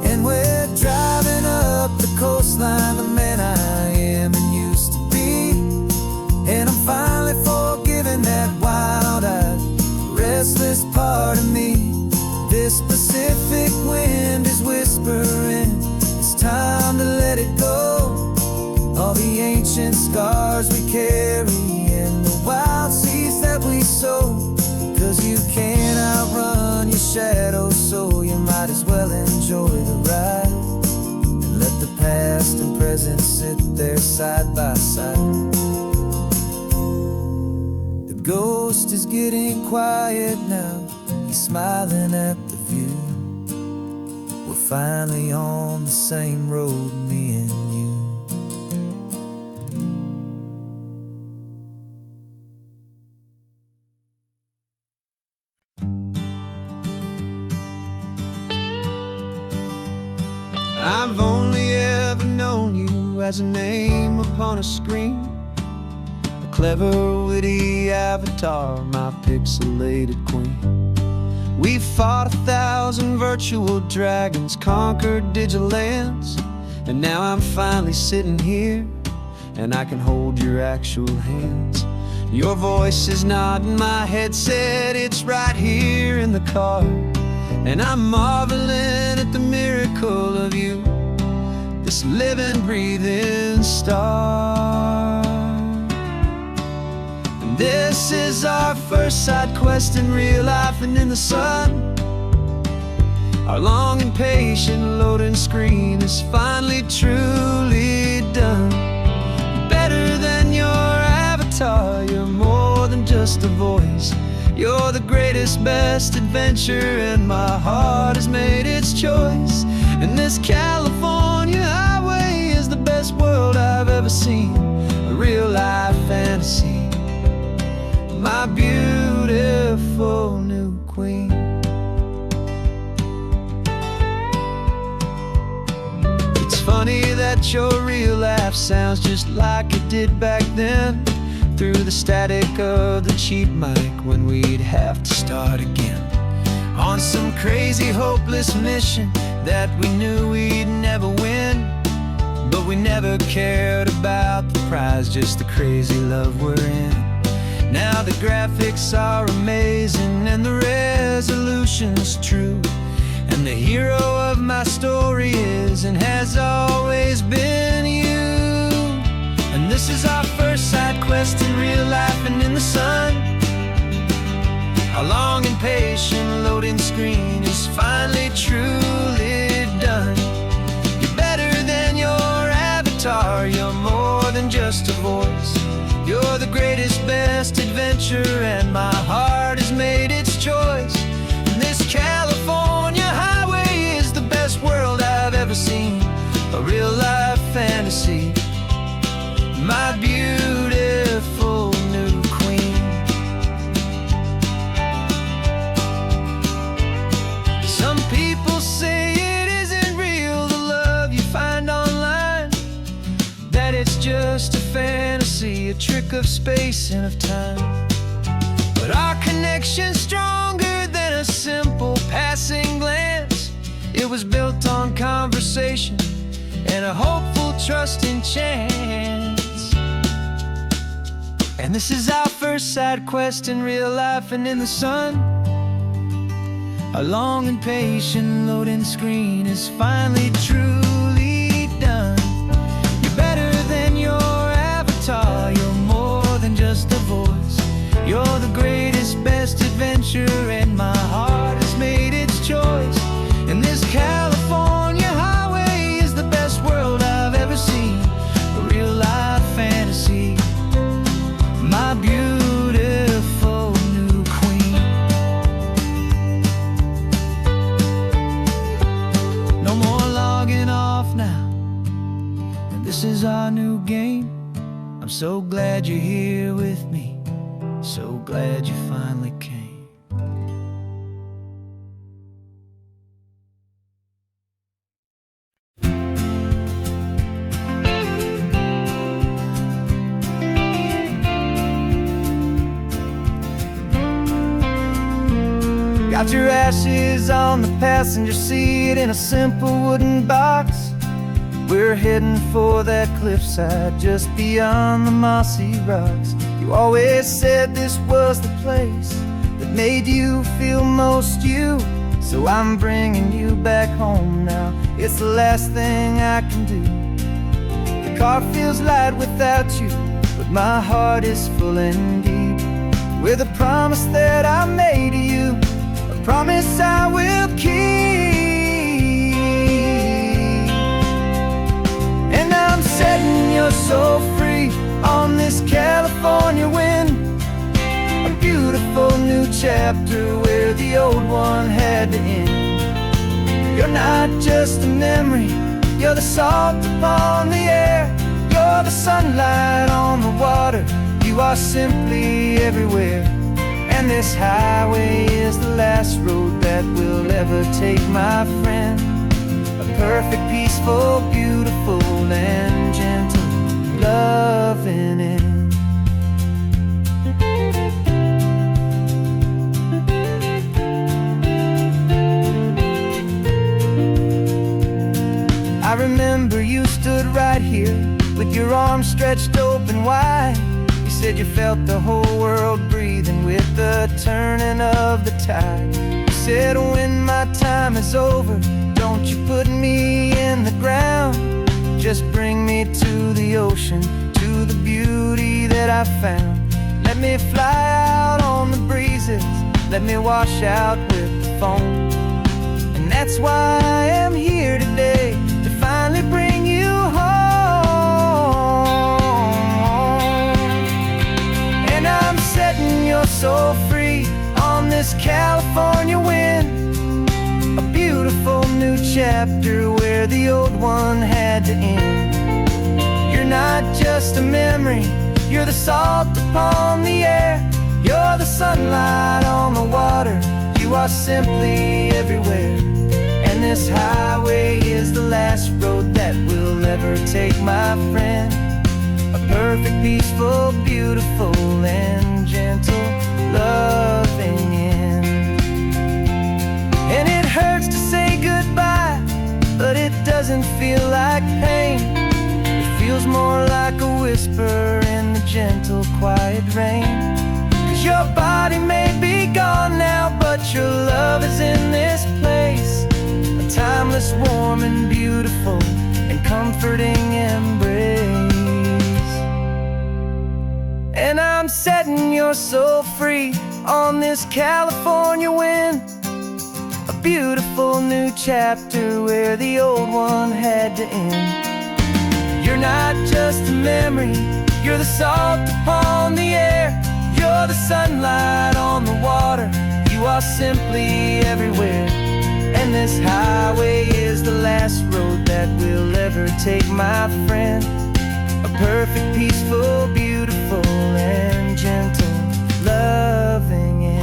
And we're driving up the coastline, the man I am and used to be. And I'm finally forgiving that wild-eyed, restless part of me. This Pacific wind is whispering, it's time to let it go. All the ancient scars we carry and the wild seeds that we sow. 'Cause you can't outrun your shadow, so you might as well enjoy the ride and let the past and present sit there side by side. Ghost is getting quiet now, he's smiling at the view. We're finally on the same road, me and you. I've only ever known you as a name upon a screen, clever, witty avatar, my pixelated queen. We fought 1,000 virtual dragons, conquered digital lands, And now I'm finally sitting here, and I can hold your actual hands. Your voice is not in my headset, it's right here in the car. And I'm marveling at the miracle of you, this living, breathing star. And this is our first side quest in real life and in the sun. Our long and patient loading screen is finally truly done. Better than your avatar, you're more than just a voice. You're the greatest, best adventure, and my heart has made its choice. And this California highway is the best world I've ever seen, a real life fantasy, my beautiful new queen. It's funny that your real life sounds just like it did back then, through the static of the cheap mic when we'd have to start again, on some crazy hopeless mission that we knew we'd never win. But we never cared about the prize, just the crazy love we're in. Now the graphics are amazing and the resolution's true, and the hero of my story is and has always been you. And this is our first side quest in real life and in the sun. Our long and patient loading screen is finally truly done. You're better than your avatar, you're more than just a voice. You're the greatest, best adventure, and my heart has made its choice. And this California highway is the best world I've ever seen, a real life fantasy, my beautiful new queen. Some people say it isn't real, the love you find online, that it's just a fantasy, a trick of space and of time. But our connection's stronger than a simple passing glance. It was built on conversation and a hopeful, trusting chance. And this is our first side quest in real life and in the sun. Our long and patient loading screen is finally truly done. You're better than your avatar, you're more than just a voice. You're the greatest, best adventure, and my heart has made its choice. And this California highway is the best world I've ever seen, a real life fantasy, my beautiful new queen. No more logging off now, and this is our new game. I'm so glad you're here with me, so glad you finally came. Got your ashes on the passenger seat in a simple wooden box. We're heading for that cliffside just beyond the mossy rocks. You always said this was the place that made you feel most you, so I'm bringing you back home now. It's the last thing I can do. The car feels light without you, but my heart is full and deep with a promise that I made to you, a promise I will keep. And I'm setting your soul free on this California wind, a beautiful new chapter where the old one had to end. You're not just a memory, you're the salt upon the air, you're the sunlight on the water, you are simply everywhere. And this highway is the last road that we'll ever take, my friend. A perfect, peaceful, beautiful, and gentle loving end. I remember you with your arms stretched open wide. You said you felt the whole world breathing with the turning of the tide. You said when my time is over, don't you put me in the ground, just bring me to the ocean, to the beauty that I found. Let me fly out on the breezes, let me wash out with the foam. And that's why I am here today, to finally bring you home. And I'm setting your soul free on this California wind, a beautiful new chapter where the old one had to end. You're not just a memory, you're the salt upon the air, you're the sunlight on the water, you are simply everywhere. And this highway is the last road that we'll ever take, my friend. A perfect, peaceful, beautiful, and gentle, loving end. And it hurts to say goodbye, but it doesn't feel like pain. It feels more like a whisper in the gentle, quiet rain. 'Cause your body may be gone now, but your love is in this place, a timeless, warm, and beautiful, and comforting embrace. And I'm setting your soul free on this California wind, a beautiful new chapter where the old one had to end. You're not just a memory, you're the salt upon the air, you're the sunlight on the water, you are simply everywhere. And this highway is the last road that we'll ever take, my friend. A perfect, peaceful, beautiful, and gentle, loving end.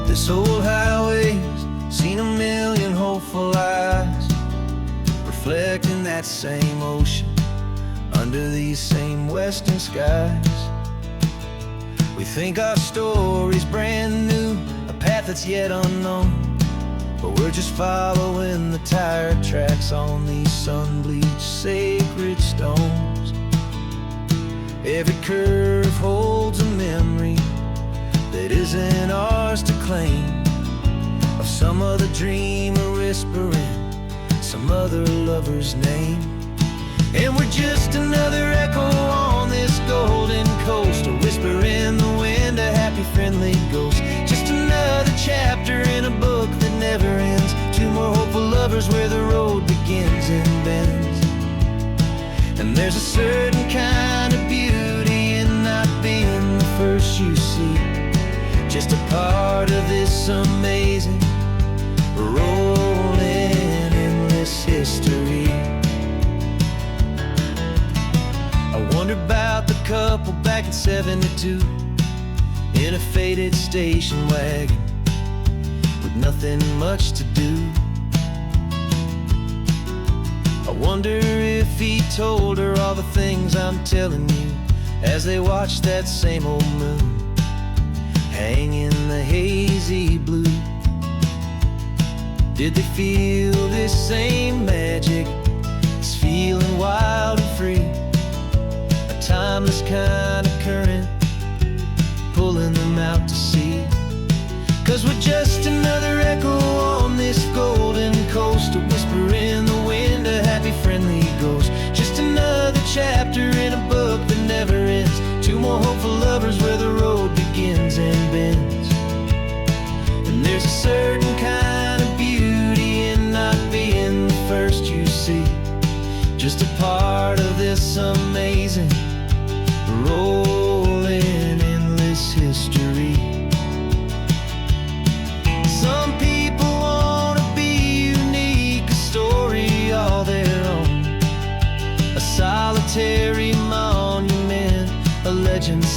This old highway's seen a million hopeful eyes, reflecting that same ocean under these same western skies. We think our story's brand new, a path that's yet unknown, but we're just following the tire tracks on these sun-bleached sacred stones. Every curve holds a memory that isn't ours to claim, of some other dreamer whispering some other lover's name. And we're just another echo on this golden coast, a whisper in the wind, a happy, friendly ghost. Just another chapter in a book that never ends, two more hopeful lovers where the road begins and bends. And there's a certain kind of beauty in not being the first you see, just a part of this amazing, rolling, endless history. I wonder about the couple back in '72 in a faded station wagon with nothing much to do. I wonder if he told her all the things I'm telling you as they watched that same old moon hang in the hazy blue. Did they feel this same magic, this feeling wild and free, a timeless kind of current pulling them out to sea? 'Cause we're just another echo on this golden coast, a whisper in the wind, a happy, friendly ghost. Just another chapter in a book that never ends, two more hopeful lovers where the road begins and bends. And there's a certain kind of beauty in not being the first you see, just a part of this amazing, rolling,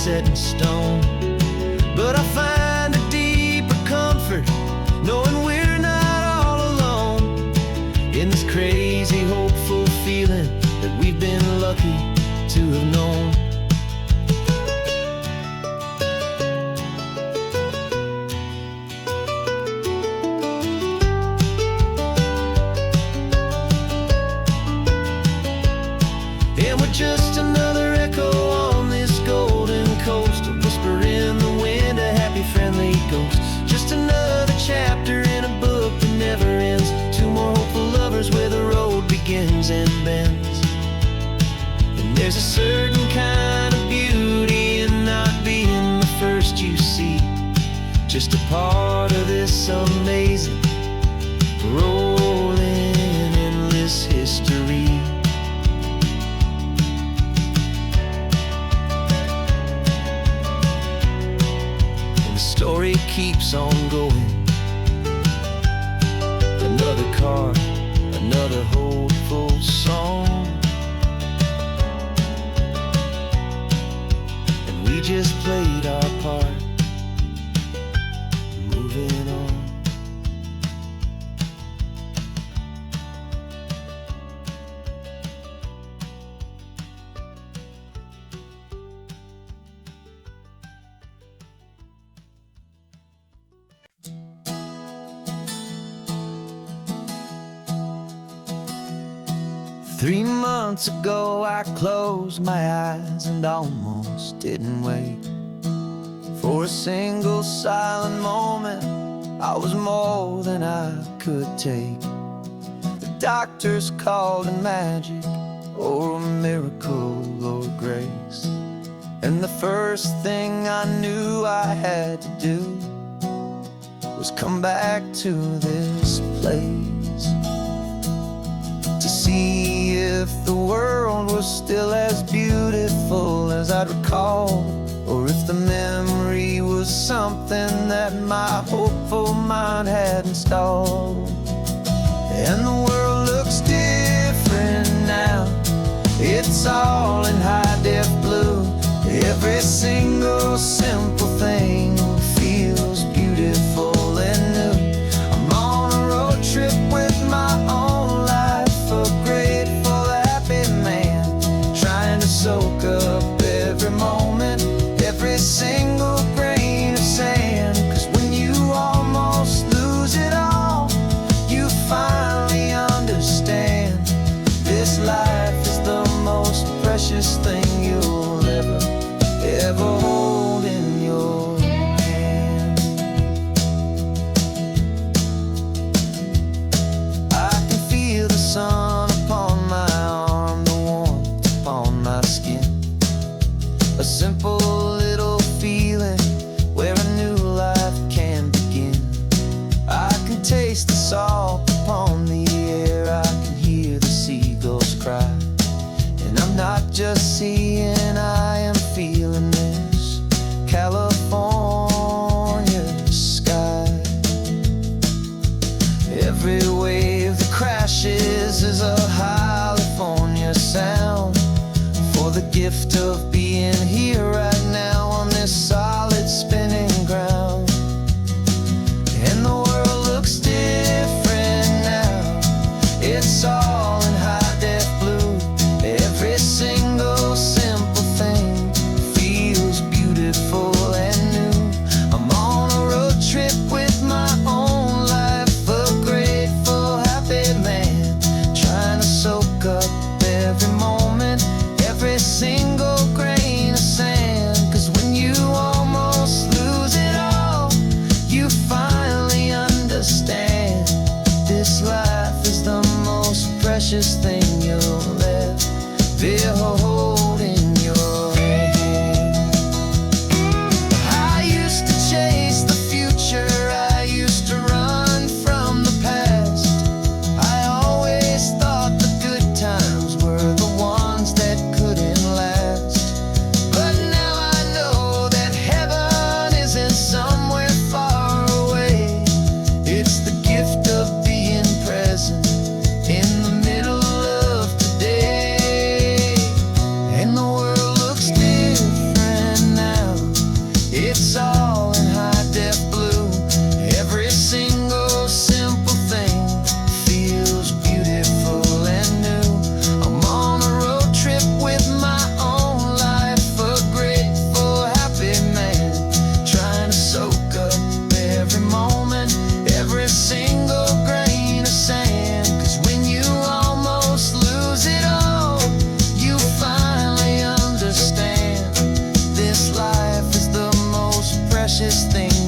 set in stone. But I find a deeper comfort knowing we're not all alone in this crazy, hopeful feeling that we've been lucky to have known. And we're just another echo on this golden coast, a whisper in the wind, a happy, friendly ghost. Just another chapter in a book that never ends. Two more hopeful lovers where the road begins and bends. And there's a certain kind of beauty in not being the first you see, just a part of this amazing, rolling, endless history. Story keeps on going. Another card, another hopeful song, and we just played our part, moving on. Three months ago I closed my eyes and almost didn't wake. For a single silent moment I was more than I could take. The doctors called it magic, or a miracle, or grace. And the first thing I knew I had to do was come back to this place, to see if the world was still as beautiful as I'd recall, or if the memory was something that my hopeful mind had installed. And the world looks different now, it's all in high-def blue. Every single simple thing feels beautiful and new. I'm on a road trip with my own life, a grateful, happy man, trying to soak up every moment, every single grain of sand. 'Cause when you almost lose it all, you finally understand this life is the most precious thing you'll ever hold in your hand. I can feel the sun upon my arm, the warmth upon my skin, a simple little feeling it's all in high def blue. Every single simple thing feels beautiful and new. I'm on a road trip with my own life, a grateful, happy man, trying to soak up every moment, every single grain of sand. 'Cause when you almost lose it all, you finally understand this life is the most precious thing